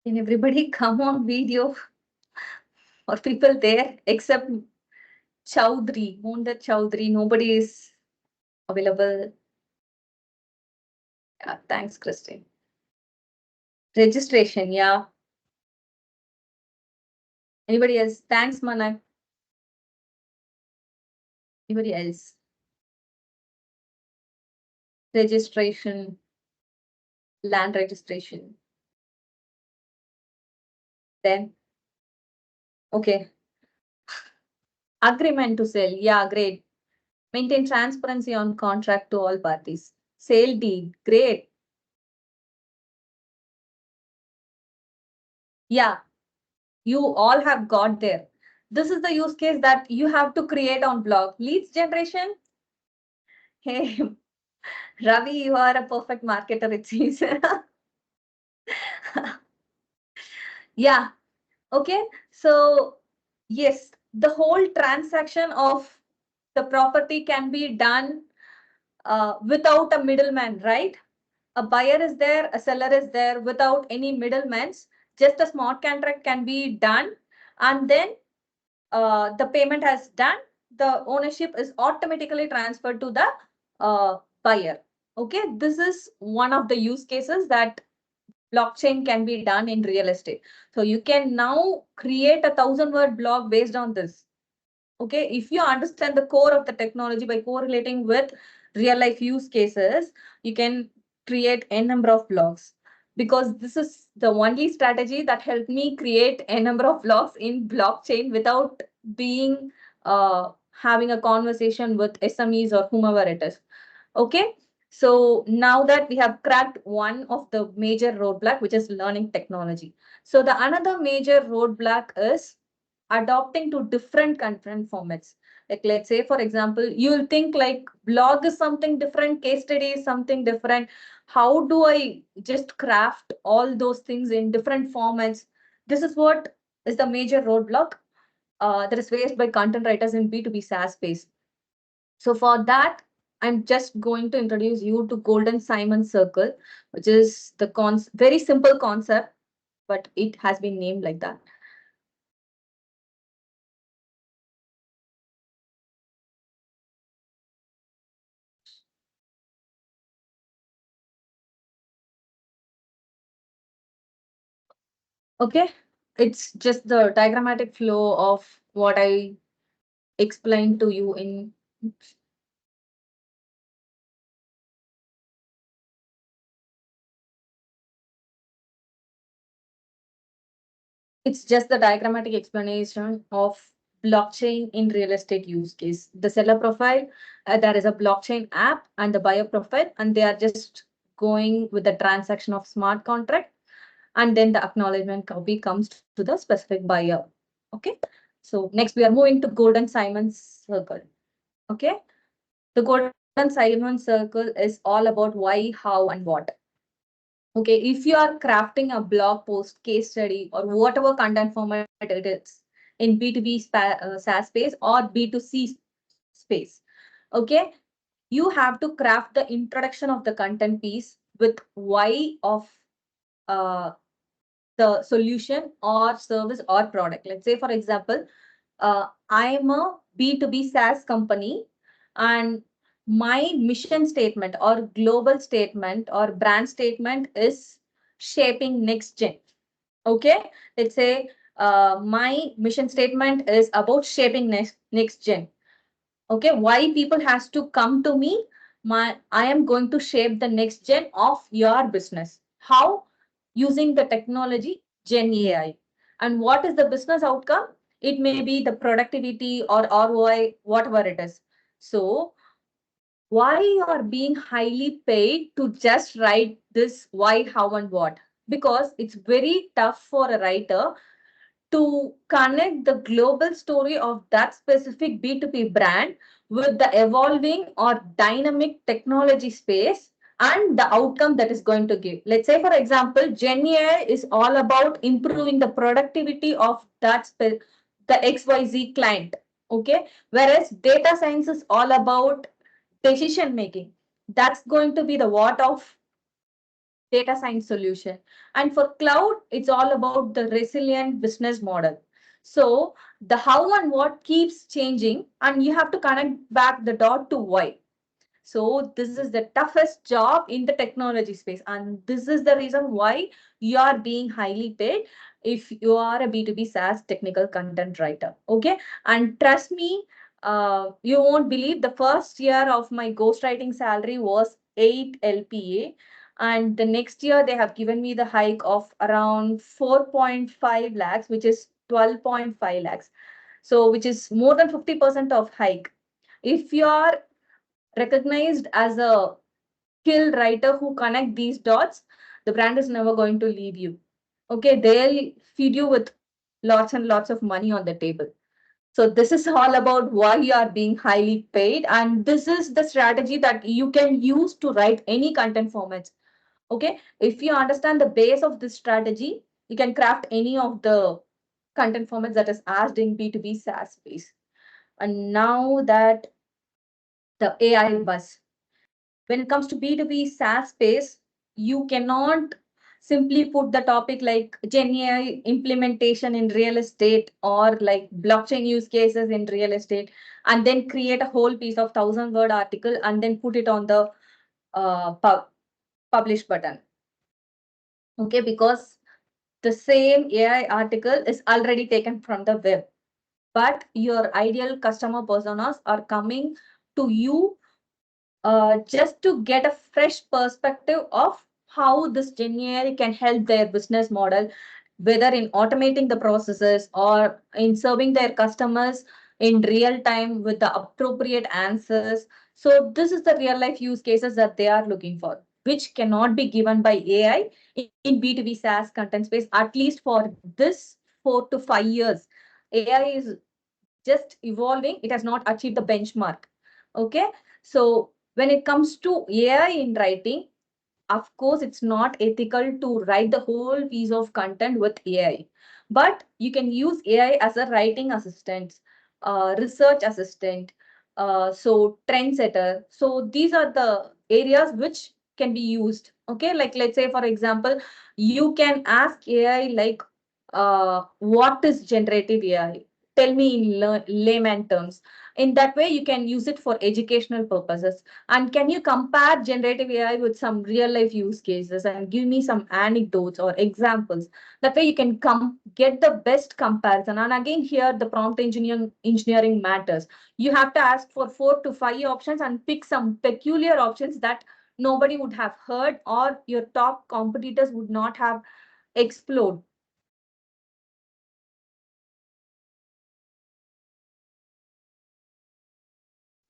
Can everybody come on video? Or people there except Chowdhury, Monda Chowdhury, nobody is available. Yeah, thanks, Christine. Registration, yeah. Anybody else? Thanks, Manak. Anybody else? Registration, land registration. Then, okay. Agreement to sell, yeah, great. Maintain transparency on contract to all parties. Sale deed, great. Yeah, you all have got there. This is the use case that you have to create on blog. Leads generation. Hey, Ravi, you are a perfect marketer, it seems. Yeah, okay. So, yes, the whole transaction of the property can be done without a middleman, right? A buyer is there, a seller is there without any middlemen. Just a smart contract can be done, and then the payment has done. The ownership is automatically transferred to the buyer. Okay, this is one of the use cases that blockchain can be done in real estate. So you can now create a 1,000-word blog based on this. Okay, if you understand the core of the technology by correlating with real life use cases, you can create a number of blogs, because this is the only strategy that helped me create a number of blogs in blockchain without being having a conversation with SMEs or whomever it is. Okay, so now that we have cracked one of the major roadblock, which is learning technology. So the another major roadblock is adopting to different content formats. Like, let's say, for example, you'll think like blog is something different, case study is something different. How do I just craft all those things in different formats? This is what is the major roadblock that is faced by content writers in B2B SaaS space. So for that, I'm just going to introduce you to Golden Simon Circle, which is the very simple concept, but it has been named like that. Okay, it's just the diagrammatic flow of what I explained to you in. It's just the diagrammatic explanation of blockchain in real estate use case. The seller profile, there is a blockchain app and the buyer profile, and they are just going with the transaction of smart contract, and then the acknowledgement copy comes to the specific buyer. Okay. So next we are moving to Golden Simon's circle. Okay. The Golden Simon circle is all about why, how, and what. Okay, if you are crafting a blog post, case study, or whatever content format it is in B2B SaaS space or B2C space, okay, you have to craft the introduction of the content piece with why of uh, the solution or service or product. Let's say, for example, I am a B2B SaaS company, and my mission statement or global statement or brand statement is shaping next gen. Okay, let's say my mission statement is about shaping next gen. Okay, why people has to come to me? I am going to shape the next gen of your business. How? Using the technology Gen AI. And what is the business outcome? It may be the productivity or ROI, whatever it is. So why you are being highly paid to just write this why, how, and what? Because it's very tough for a writer to connect the global story of that specific B2B brand with the evolving or dynamic technology space and the outcome that is going to give. Let's say, for example, Gen AI is all about improving the productivity of the XYZ client. Okay. Whereas data science is all about decision making. That's going to be the what of data science solution. And for cloud, it's all about the resilient business model. So the how and what keeps changing, and you have to connect back the dot to why. So this is the toughest job in the technology space, and this is the reason why you are being highly paid if you are a B2B SaaS technical content writer. Okay, and trust me, you won't believe the first year of my ghostwriting salary was 8 LPA, and the next year they have given me the hike of around 4.5 lakhs, which is 12.5 lakhs. So which is more than 50% of hike. If you are recognized as a skilled writer who connect these dots, the brand is never going to leave you. Okay, they'll feed you with lots and lots of money on the table. So this is all about why you are being highly paid, and this is the strategy that you can use to write any content formats. Okay, if you understand the base of this strategy, you can craft any of the content formats that is asked in B2B SaaS space. And now that the AI buzz, when it comes to B2B SaaS space, you cannot simply put the topic like Gen AI implementation in real estate or like blockchain use cases in real estate and then create a whole piece of 1,000 word article and then put it on the publish button. Okay, because the same AI article is already taken from the web, but your ideal customer personas are coming to you just to get a fresh perspective of how this Gen AI can help their business model, whether in automating the processes or in serving their customers in real time with the appropriate answers. So this is the real life use cases that they are looking for, which cannot be given by AI in B2B SaaS content space, at least for this 4 to 5 years. AI is just evolving. It has not achieved the benchmark. Okay. So when it comes to AI in writing, of course, it's not ethical to write the whole piece of content with AI, but you can use AI as a writing assistant, research assistant, so trendsetter. So these are the areas which can be used. Okay, like let's say for example, you can ask AI like, what is generative AI? Tell me in layman terms. In that way, you can use it for educational purposes. And can you compare generative AI with some real life use cases and give me some anecdotes or examples? That way you can get the best comparison. And again, here the prompt engineering matters. You have to ask for 4 to 5 options and pick some peculiar options that nobody would have heard or your top competitors would not have explored.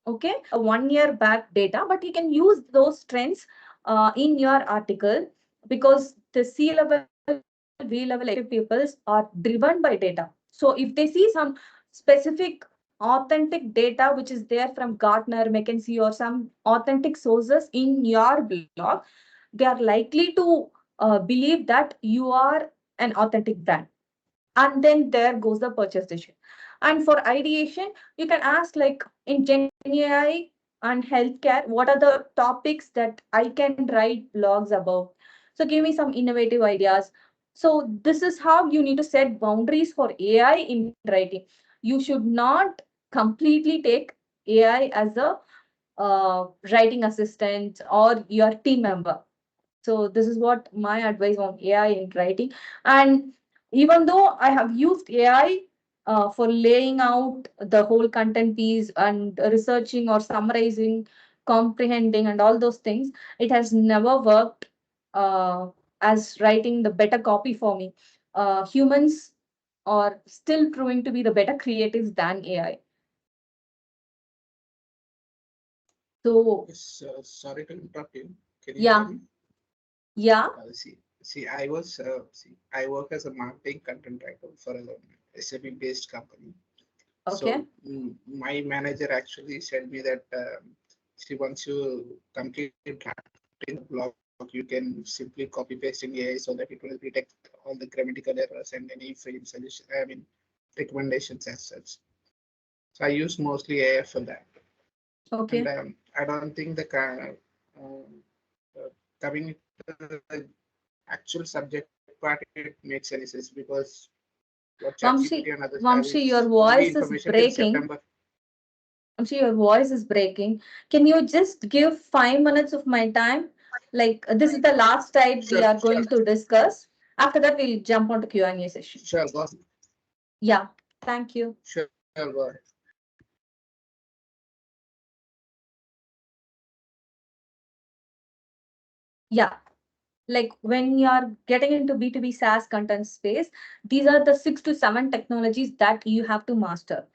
Okay, a 1 year back data, but you can use those trends in your article, because the C-level, V-level executive peoples are driven by data. So if they see some specific authentic data which is there from Gartner, McKinsey, or some authentic sources in your blog, they are likely to believe that you are an authentic brand. And then there goes the purchase decision. And for ideation, you can ask, like, in Gen AI and healthcare, what are the topics that I can write blogs about? So give me some innovative ideas. So this is how you need to set boundaries for AI in writing. You should not completely take AI as a writing assistant or your team member. So this is what my advice on AI in writing. And even though I have used AI for laying out the whole content piece and researching or summarizing, comprehending, and all those things, it has never worked as writing the better copy for me. Humans are still proving to be the better creatives than AI. So Yes, sorry to interrupt you. Can you yeah, hear me? yeah, I work as a marketing content writer for a SAP-based company. okay. So my manager actually said me that once you complete drafting the blog, you can simply copy paste in AI so that it will detect all the grammatical errors and any frame solution. I mean, recommendations as such. So I use mostly AI for that. Okay. And I don't think coming to the actual subject part, it makes any sense because what Vamshi, ChatGPT and others have Vamshi, your is only voice is information till breaking. September. Vamshi, your voice is breaking. Can you just give 5 minutes of my time? Like, this is the last slide we Sure, are going to discuss. After that, we'll jump onto Q&A session. sure, boss. Yeah, thank you. Sure, boss. Yeah, like when you are getting into B2B SaaS content space, these are the 6 to 7 technologies that you have to master.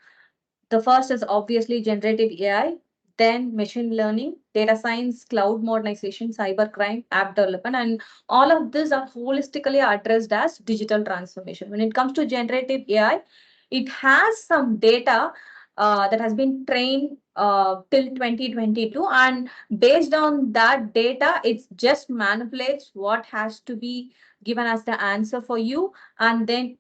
The first is obviously generative AI, then machine learning, data science, cloud modernization, cybercrime, app development, and all of these are holistically addressed as digital transformation. When it comes to generative AI, it has some data that has been trained till 2022, and based on that data, it just manipulates what has to be given as the answer for you, and then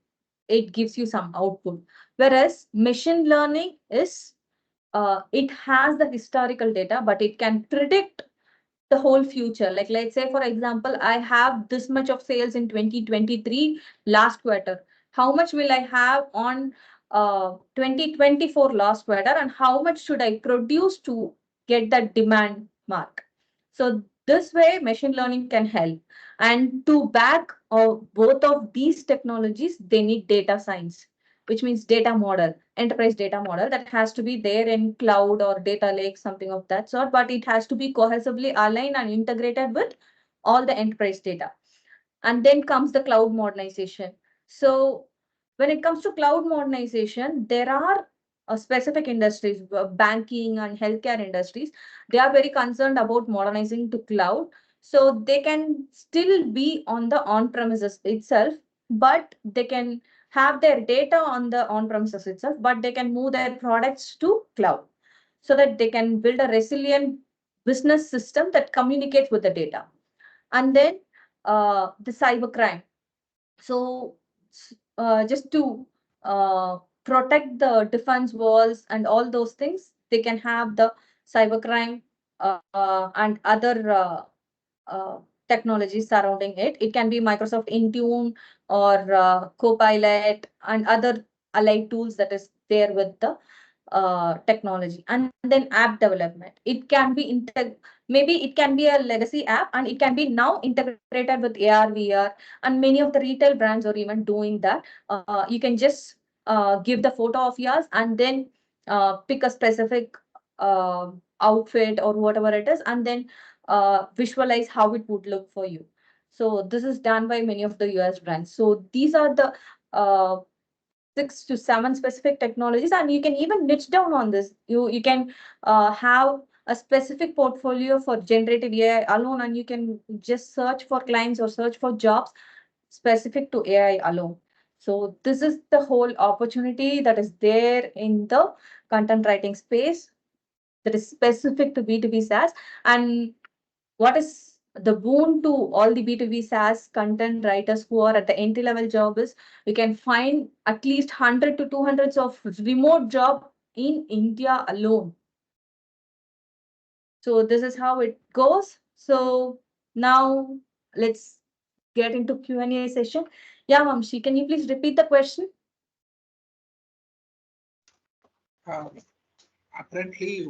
it gives you some output. Whereas machine learning is, it has the historical data, but it can predict the whole future. Like, let's say, for example, I have this much of sales in 2023 last quarter. How much will I have on 2024 last quarter, and how much should I produce to get that demand mark? So this way, machine learning can help. And to back both of these technologies, they need data science, which means data model, enterprise data model that has to be there in cloud or data lake, something of that sort, but it has to be cohesively aligned and integrated with all the enterprise data. And then comes the cloud modernization. So when it comes to cloud modernization, there are specific industries, banking and healthcare industries, they are very concerned about modernizing to cloud. So they can still be on the on-premises itself, but they can have their data on the on-premises itself, but they can move their products to cloud so that they can build a resilient business system that communicates with the data. And then the cybercrime. So just to protect the defense walls and all those things, they can have the cybercrime and other technologies surrounding it. It can be Microsoft Intune or Copilot and other allied tools that is there with the technology. And then app development. It can be maybe it can be a legacy app, and it can be now integrated with AR, VR, and many of the retail brands are even doing that. You can just give the photo of yours, and then pick a specific outfit or whatever it is, and then visualize how it would look for you. So this is done by many of the US brands. So these are the 6 to 7 specific technologies, and you can even niche down on this. You can have a specific portfolio for generative AI alone, and you can just search for clients or search for jobs specific to AI alone. So this is the whole opportunity that is there in the content writing space that is specific to B2B SaaS. And what is the boon to all the B2B SaaS content writers who are at the entry level job is you can find at least 100 to 200 of remote job in India alone. So this is how it goes. So now let's get into Q&A session. Yeah, Vamshi, can you please repeat the question? Apparently,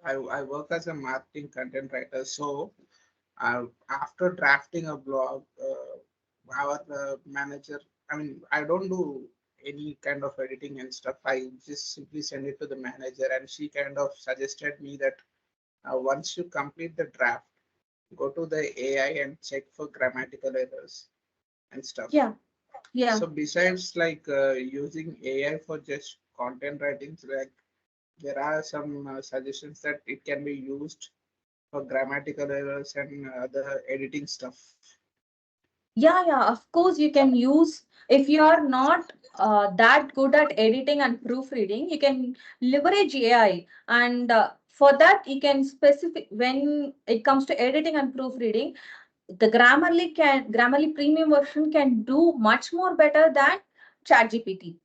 I work as a marketing content writer. So after drafting a blog, our manager, I mean, I don't do any kind of editing and stuff. I just simply send it to the manager, and she kind of suggested me that once you complete the draft, go to the AI and check for grammatical errors and stuff. Yeah. Yeah. So besides like using AI for just content writing, like there are some suggestions that it can be used for grammatical errors and other editing stuff. Yeah, of course you can use, if you are not that good at editing and proofreading, you can leverage AI. And for that, you can specific, when it comes to editing and proofreading, the Grammarly premium version can do much more better than ChatGPT.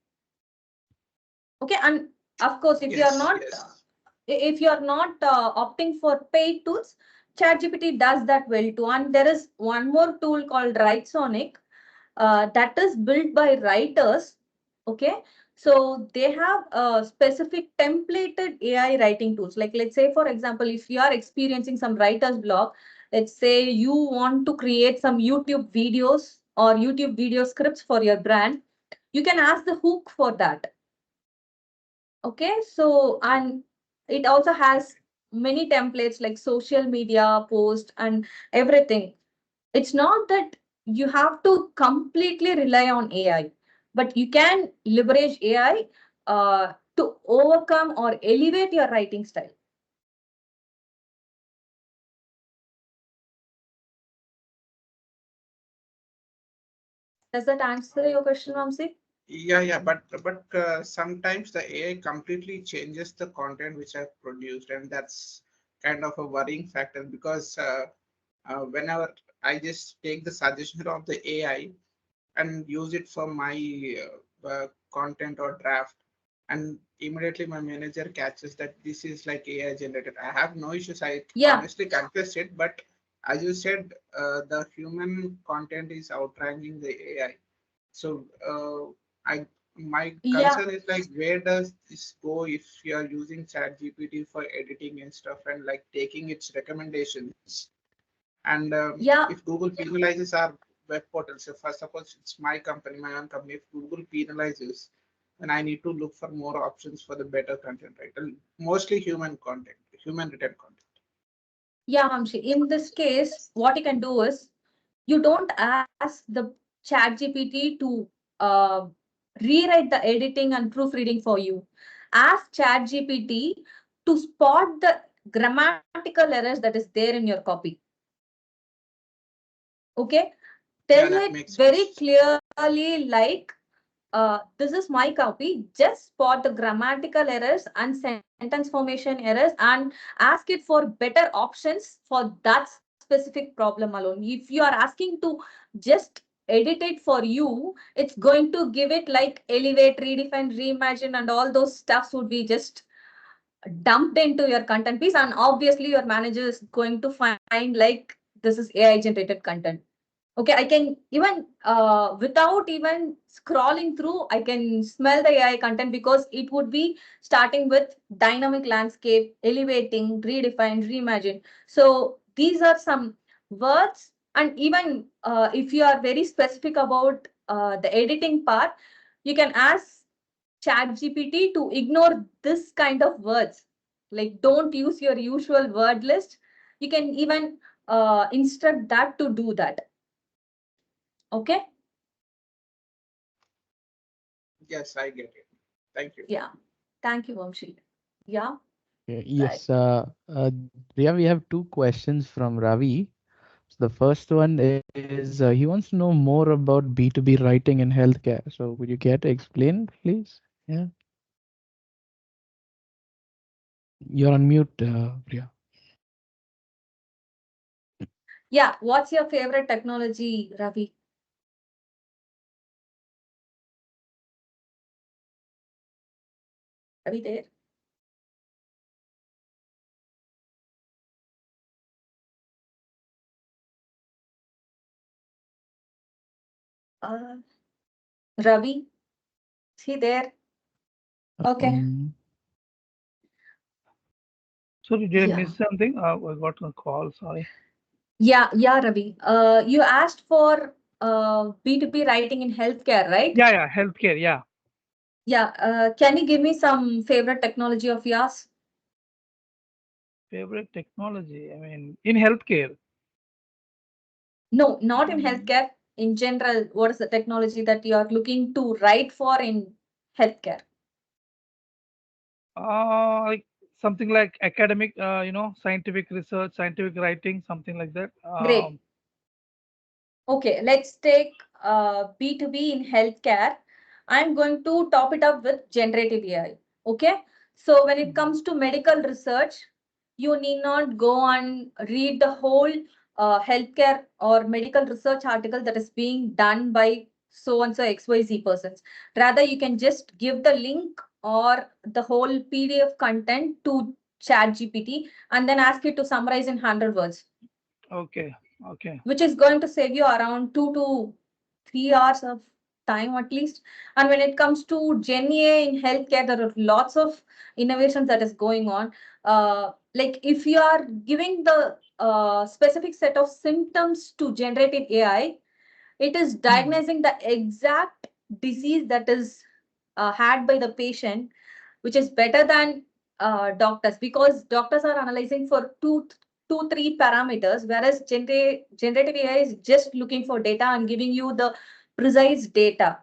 Okay, and of course, if you are not opting for paid tools, ChatGPT does that well too. And there is one more tool called WriteSonic that is built by writers. Okay, so they have specific templated AI writing tools. Like, let's say, for example, if you are experiencing some writer's block, let's say you want to create some YouTube videos or YouTube video scripts for your brand, you can ask the hook for that. Okay, so, and it also has many templates like social media post and everything. It's not that you have to completely rely on AI, but you can leverage AI to overcome or elevate your writing style. Does that answer your question, Vamsi? Yeah, but sometimes the AI completely changes the content which I've produced, and that's kind of a worrying factor because whenever I just take the suggestion of the AI and use it for my content or draft, and immediately my manager catches that this is like AI generated. I have no issues. I honestly confess it, but as you said, the human content is outranking the AI. So I my concern is like, where does this go if you are using ChatGPT for editing and stuff and like taking its recommendations? And if Google penalizes our web portal, so first suppose it's my company, my own company, if Google penalizes, then I need to look for more options for the better content, right? And mostly human content, human written content. Yeah, Vamshi. In this case, what you can do is you don't ask the ChatGPT to rewrite the editing and proofreading for you. Ask ChatGPT to spot the grammatical errors that is there in your copy. Okay, tell it very clearly, like, this is my copy. Just spot the grammatical errors and sentence formation errors and ask it for better options for that specific problem alone. If you are asking to just edit it for you, it's going to give it like elevate, redefine, reimagine, and all those stuffs would be just dumped into your content piece. And obviously, your manager is going to find like this is AI generated content. Okay, I can even without even scrolling through, I can smell the AI content because it would be starting with dynamic landscape, elevating, redefine, reimagine. So these are some words, and even if you are very specific about the editing part, you can ask ChatGPT to ignore this kind of words. Like, don't use your usual word list. You can even instruct that to do that. Okay. Yes, I get it. Thank you. Yeah. Thank you, Vamshi. Yeah. Right. Yes, Priya, we have two questions from Ravi. So the first one is he wants to know more about B2B writing in healthcare. So would you care to explain, please? Yeah, you're on mute, Priya. Yeah. What's your favorite technology, Ravi? Ravi there? Uh, Ravi, is he there? Okay. Um, Sorry, did I Yeah. miss something? I got a call. Sorry. Yeah. Yeah, Ravi. You asked for B2B writing in healthcare, right? Yeah, yeah, healthcare. Yeah, Yeah. Can you give me some favorite technology of yours? favorite technology. I mean, in healthcare. No, not in healthcare. In general, what is the technology that you are looking to write for in healthcare? Like something like academic, scientific research, scientific writing, something like that. Great. Okay, let's take B2B in healthcare. I'm going to top it up with generative AI. Okay, so when it comes to medical research, you need not go and read the whole healthcare or medical research article that is being done by so and so XYZ persons. Rather, you can just give the link or the whole PDF content to ChatGPT and then ask it to summarize in 100 words, Okay, okay. which is going to save you around 2 to 3 hours of time at least. And when it comes to Gen AI in healthcare, there are lots of innovations that is going on. Like if you are giving the specific set of symptoms to generative AI, it is diagnosing the exact disease that is had by the patient, which is better than doctors because doctors are analyzing for two, three parameters, whereas generative AI is just looking for data and giving you the precise data.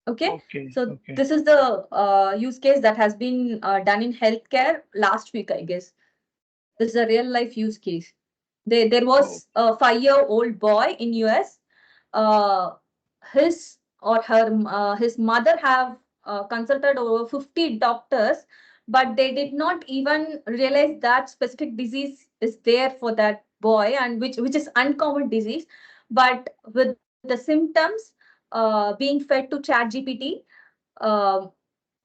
Okay, Okay, so okay. this is the use case that has been done in healthcare last week, I guess. This is a real life use case. There Oh, was a 5-year-old boy in US. Uh, his or her his mother have consulted over 50 doctors, but they did not even realize that specific disease is there for that boy, and which is uncommon disease. But with the symptoms being fed to ChatGPT, uh,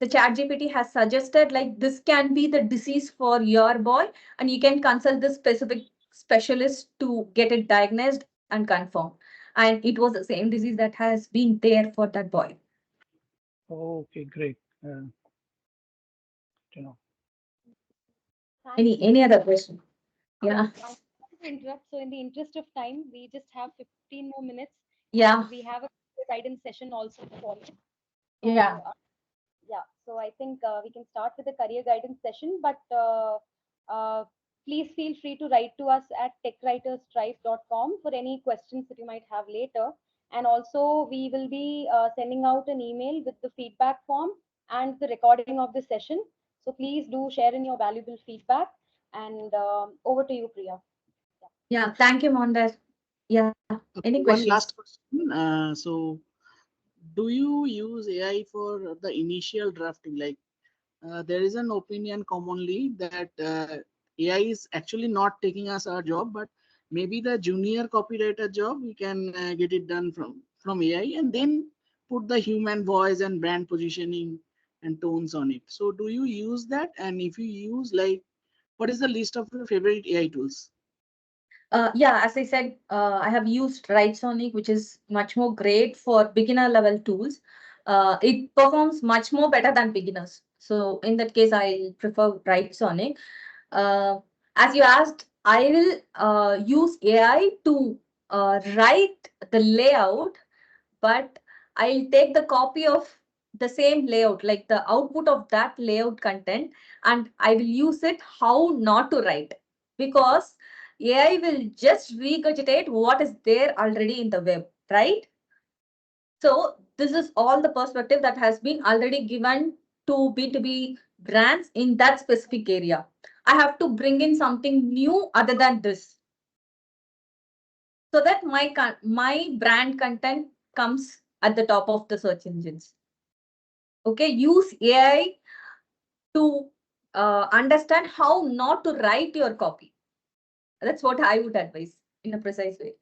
the ChatGPT has suggested like this can be the disease for your boy, and you can consult this specific specialist to get it diagnosed and confirmed. And it was the same disease that has been there for that boy. okay, great. You know. Thanks, Any Priya. other question? Yeah. Sorry to interrupt. So, in the interest of time, we just have 15 more minutes, and Yeah. we have a guidance session also to follow. Yeah. So, yeah, so I think we can start with the career guidance session, but uh, please feel free to write to us at techwritersstrive.com for any questions that you might have later. And also, we will be sending out an email with the feedback form and the recording of the session. So please do share in your valuable feedback. And over to you, Priya. Yeah. Thank you, Mondas. Yeah. Any Okay, one questions? last question. So, do you use AI for the initial drafting? Like, there is an opinion commonly that AI is actually not taking us our job, but maybe the junior copywriter job we can get it done from AI, and then put the human voice and brand positioning and tones on it. So, do you use that? And if you use, like, what is the list of your favorite AI tools? Yeah, as I said, I have used Sonic, which is much more great for beginner level tools. It performs much more better than beginners. So in that case, I prefer Sonic. Uh, as you asked, I will use AI to write the layout, but I'll take the copy of the same layout, like the output of that layout content, and I will use it how not to write, because AI will just regurgitate what is there already in the web, right? So this is all the perspective that has been already given to B2B brands in that specific area. I have to bring in something new other than this, so that my brand content comes at the top of the search engines. Okay, use AI to understand how not to write your copy. That's what I would advise in a precise way.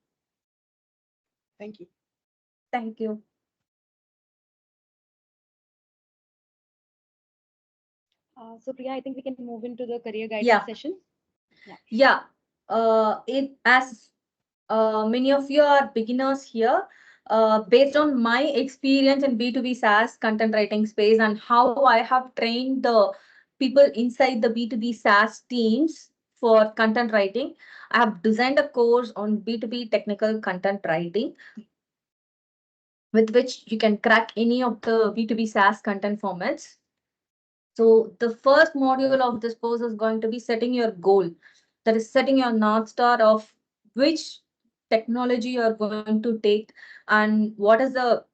Thank you. Thank you. So Priya, I think we can move into the career guidance Yeah. session. Yeah. It as many of you are beginners here. Based on my experience in B2B SaaS content writing space and how I have trained the people inside the B2B SaaS teams for content writing, I have designed a course on B2B technical content writing, with which you can crack any of the B2B SaaS content formats. So the first module of this course is going to be setting your goal. That is setting your North Star of which technology you are going to take and what is the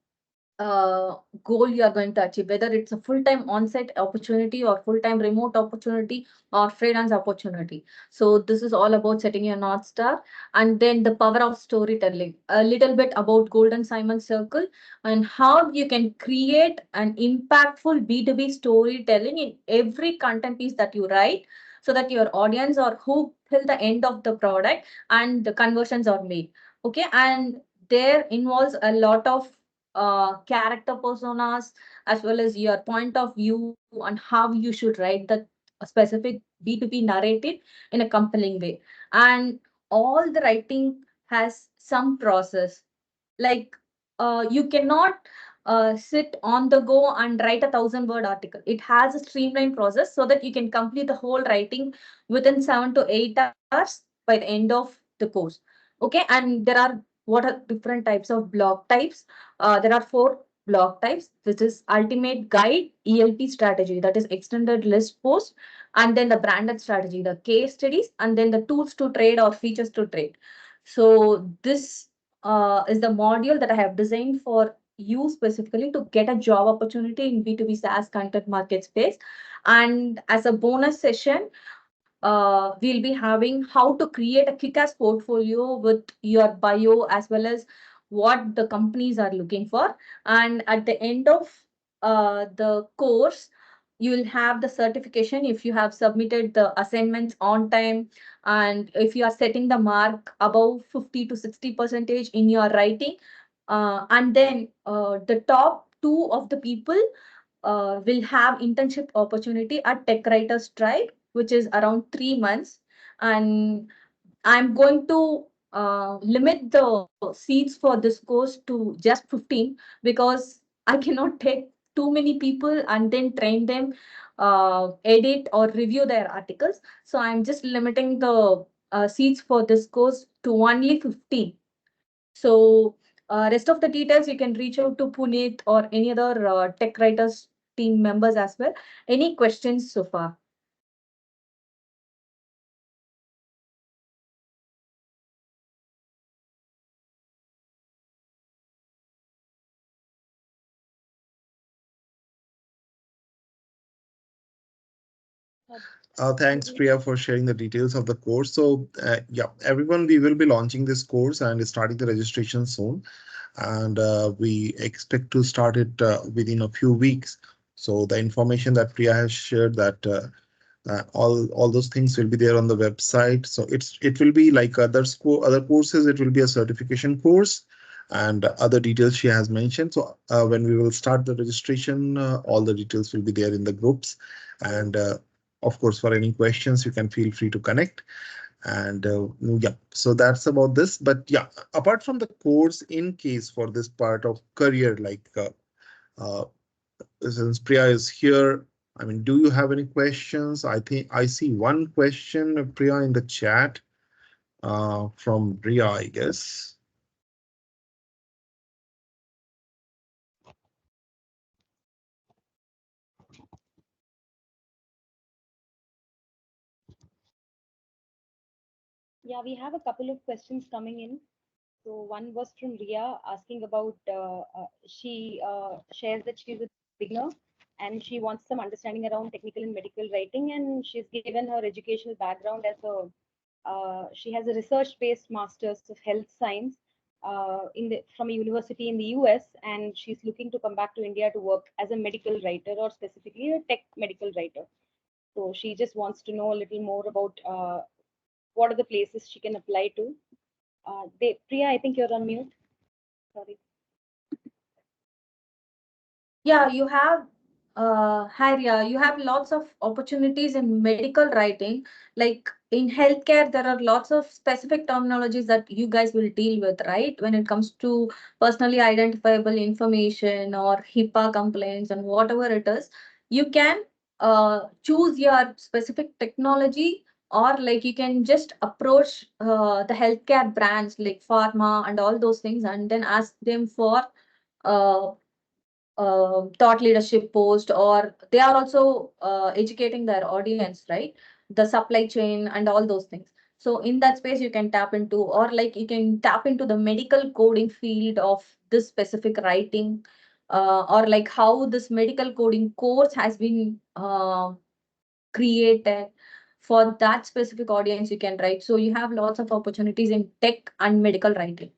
goal you are going to achieve, whether it's a full-time on-site opportunity or full-time remote opportunity or freelance opportunity. So this is all about setting your North Star, and then the power of storytelling, a little bit about Golden Simon Circle and how you can create an impactful B2B storytelling in every content piece that you write, so that your audience are hooked till the end of the product and the conversions are made. Okay, and there involves a lot of character personas, as well as your point of view on how you should write the specific B2B narrative in a compelling way. And all the writing has some process. Like you cannot sit on the go and write 1,000 word article. It has a streamlined process so that you can complete the whole writing within 7 to 8 hours by the end of the course. Okay, and there are what are different types of blog types. There are 4 blog types, which is ultimate guide, ELP strategy, that is extended list post, and then the branded strategy, the case studies, and then the tools to trade or features to trade. So this is the module that I have designed for you specifically to get a job opportunity in B2B SaaS content market space. And as a bonus session, we'll be having how to create a kick-ass portfolio with your bio, as well as what the companies are looking for. And at the end of the course, you will have the certification if you have submitted the assignments on time, and if you are setting the mark above 50 to 60 percentage in your writing. And then the top two of the people will have internship opportunity at Tech Writers Tribe, which is around 3 months. And I'm going to limit the seats for this course to just 15, because I cannot take too many people and then train them, edit or review their articles. So I'm just limiting the seats for this course to only 15. So rest of the details you can reach out to Puneet or any other tech writers team members as well. Any questions so far? Thanks, Priya, for sharing the details of the course. So, yeah, everyone, we will be launching this course and starting the registration soon. And we expect to start it within a few weeks. So the information that Priya has shared, that all those things will be there on the website. So it will be like other courses. It will be a certification course, and other details she has mentioned. So when we will start the registration, all the details will be there in the groups. And of course, for any questions, you can feel free to connect. And yeah, so that's about this. But yeah, apart from the course, in case for this part of career, like uh, since Priya is here, I mean, do you have any questions? I think I see one question, Priya, in the chat from Priya, I guess. Yeah, we have a couple of questions coming in. So one was from Ria asking about she shares that she's a beginner and she wants some understanding around technical and medical writing, and she's given her educational background as a she has a research-based master's of health science from a university in the US, and she's looking to come back to India to work as a medical writer or specifically a tech medical writer. So she just wants to know a little more about what are the places she can apply to. Priya, I think you're on mute. Sorry. Yeah, you have, Harya, you have lots of opportunities in medical writing. Like in healthcare, there are lots of specific terminologies that you guys will deal with, right? When it comes to personally identifiable information or HIPAA complaints and whatever it is, you can choose your specific technology, or like you can just approach the healthcare brands like pharma and all those things, and then ask them for uh, thought leadership post, or they are also educating their audience, right? The supply chain and all those things. So in that space you can tap into, or like you can tap into the medical coding field of this specific writing, or like how this medical coding course has been created for that specific audience you can write. So you have lots of opportunities in tech and medical writing.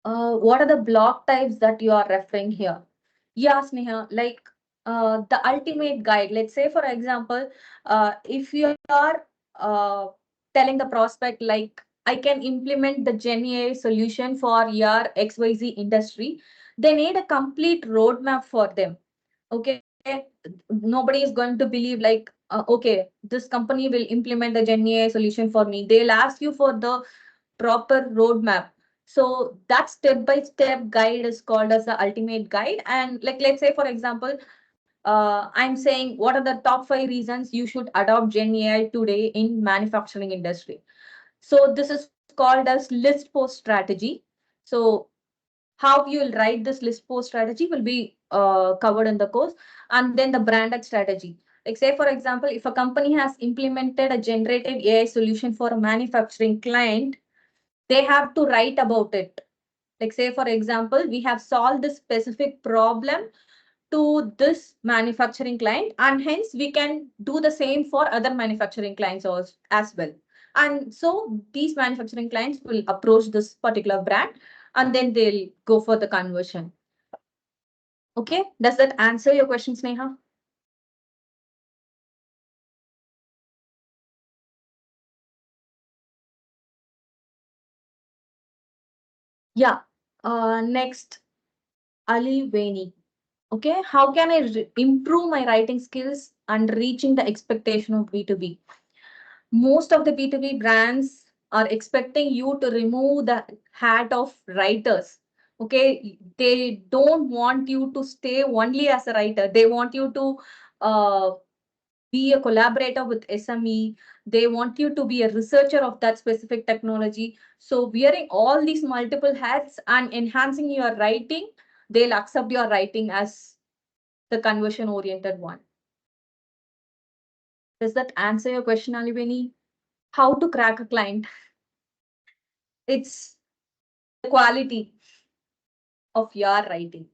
What are the block types that you are referring here? Yeah, Sneha, like the ultimate guide. Let's say, for example, if you are telling the prospect, like, I can implement the Gen AI solution for your XYZ industry, they need a complete roadmap for them. Okay, nobody is going to believe, like, okay, this company will implement the Gen AI solution for me. They'll ask you for the proper roadmap. So that step by step guide is called as the ultimate guide. And like, let's say, for example, I'm saying what are the top 5 reasons you should adopt Gen AI today in manufacturing industry. So this is called as list post strategy. So how you will write this list post strategy will be covered in the course. And then the branded strategy. Like, say, for example, if a company has implemented a generative AI solution for a manufacturing client, they have to write about it. Like, say, for example, we have solved this specific problem to this manufacturing client, and hence we can do the same for other manufacturing clients as well. And so these manufacturing clients will approach this particular brand, and then they'll go for the conversion. Okay, does that answer your question, Sneha? Yeah. Next, Ali Veni. Okay, how can I improve my writing skills and reaching the expectation of B2B? Most of the B2B brands are expecting you to remove the hat of writers. Okay, they don't want you to stay only as a writer. They want you to uh, be a collaborator with SME. They want you to be a researcher of that specific technology. So wearing all these multiple hats and enhancing your writing, they'll accept your writing as the conversion oriented one. Does that answer your question, Alibeni? How to crack a client? It's the quality of your writing.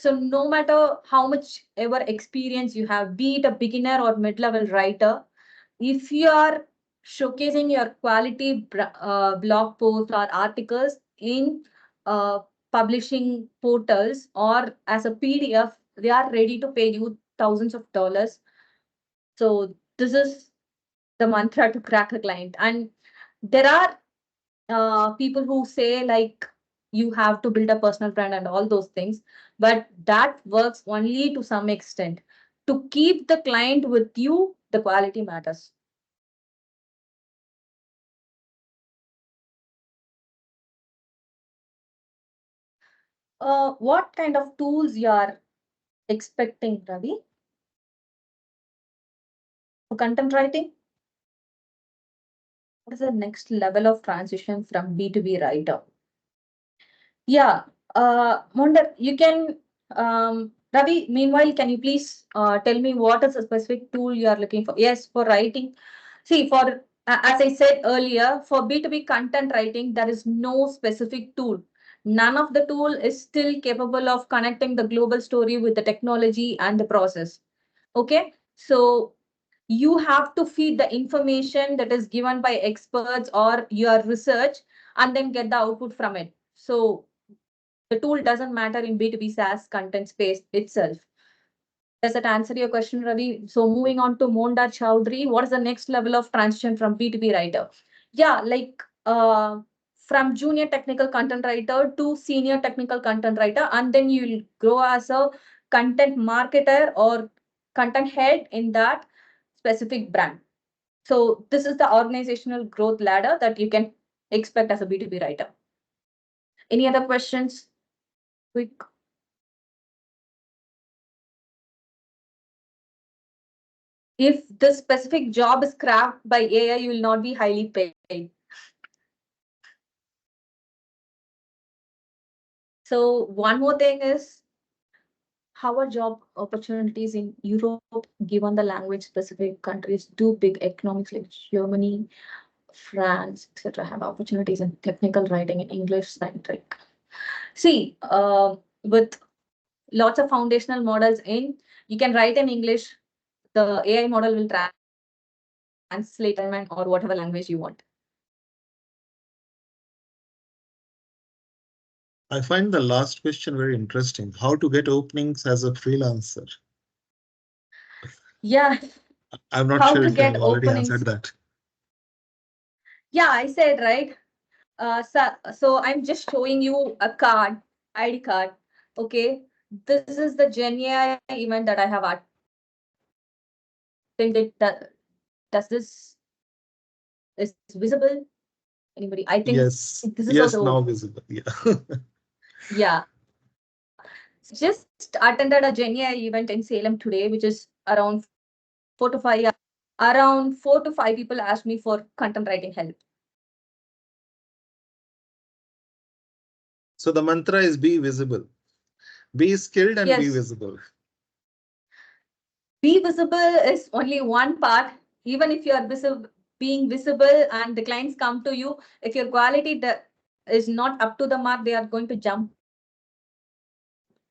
So no matter how much ever experience you have, be it a beginner or mid-level writer, if you are showcasing your quality blog posts or articles in uh, publishing portals or as a PDF, they are ready to pay you thousands of dollars. So this is the mantra to crack a client. And there are people who say, like, you have to build a personal brand and all those things. but that works only to some extent. To keep the client with you, the quality matters. What kind of tools you are expecting, Ravi, for content writing? What is the next level of transition from B2B writer? Yeah, Mondar, you can, Ravi, meanwhile, can you please tell me what is a specific tool you are looking for? Yes, for writing. See, as I said earlier, for B2B content writing, there is no specific tool. None of the tool is still capable of connecting the global story with the technology and the process. Okay, so you have to feed the information that is given by experts or your research and then get the output from it. So the tool doesn't matter in B2B SaaS content space itself. Does that answer your question, Ravi? So moving on to Mondar Chowdhury, what is the next level of transition from B2B writer? Yeah, like from junior technical content writer to senior technical content writer, and then you'll grow as a content marketer or content head in that specific brand. So this is the organizational growth ladder that you can expect as a B2B writer. Any other questions? Quick. If the specific job is cracked by AI, you will not be highly paid. So one more thing is, how are job opportunities in Europe, given the language specific countries do big economics like Germany, France, etc., have opportunities in technical writing in English centric. See, with lots of foundational models in, you can write in English, the AI model will translate or whatever language you want. I find the last question very interesting. How to get openings as a freelancer? Yeah. I'm not How sure to if you have get already openings. answered that. Yeah, I said, right? So I'm just showing you a card, ID card. Okay. This is the GenAI event that I have attended. Does this is visible? Anybody? I think Yes, this is yes, now also, visible. Yeah. yeah. Just attended a GenAI event in Salem today, which is around 4 to 5 around 4 to 5 people asked me for content writing help. So the mantra is be visible, be skilled and be Yes. visible. Be visible is only one part. Even if you are being visible and the clients come to you, if your quality is not up to the mark, they are going to jump.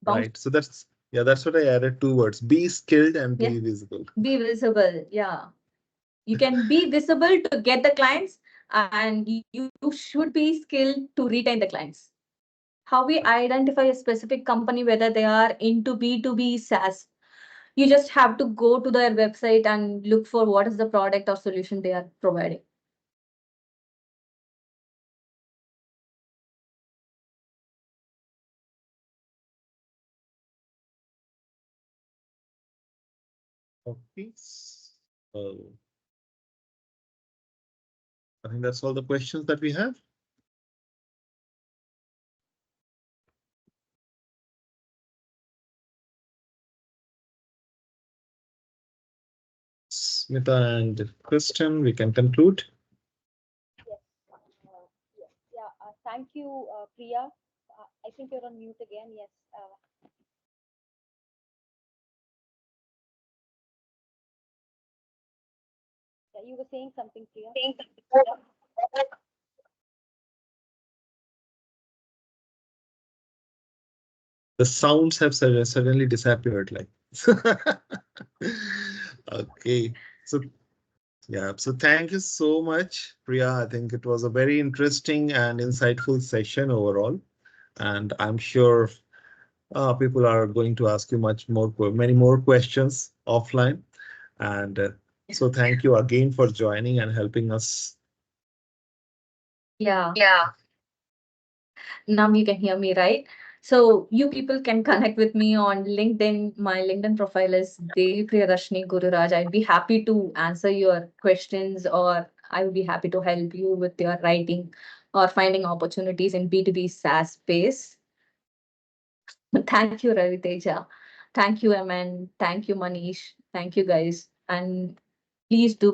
Right. So that's what I added, 2 words: be skilled and be Yeah. visible. Be visible. Yeah. You can be visible to get the clients, and you should be skilled to retain the clients. How we identify a specific company, whether they are into B2B SaaS, you just have to go to their website and look for what is the product or solution they are providing. Okay. So I think that's all the questions that we have. Smita and Kristen, we can conclude. Yes. Yes. Yeah. Thank you, Priya. I think you're on mute again. Yes. Yeah, you were saying something, Priya. The sounds have suddenly disappeared. Like, okay. So yeah. So thank you so much, Priya. I think it was a very interesting and insightful session overall, and I'm sure people are going to ask you many more questions offline. And so thank you again for joining and helping us. Yeah. Now you can hear me, right? So you people can connect with me on LinkedIn. My LinkedIn profile is Devi Priyadharshini Gururaj. I'd be happy to answer your questions, or I would be happy to help you with your writing or finding opportunities in B2B SaaS space. Thank you, Ravi Teja. Thank you, Aman. Thank you, Manish. Thank you, guys. And please do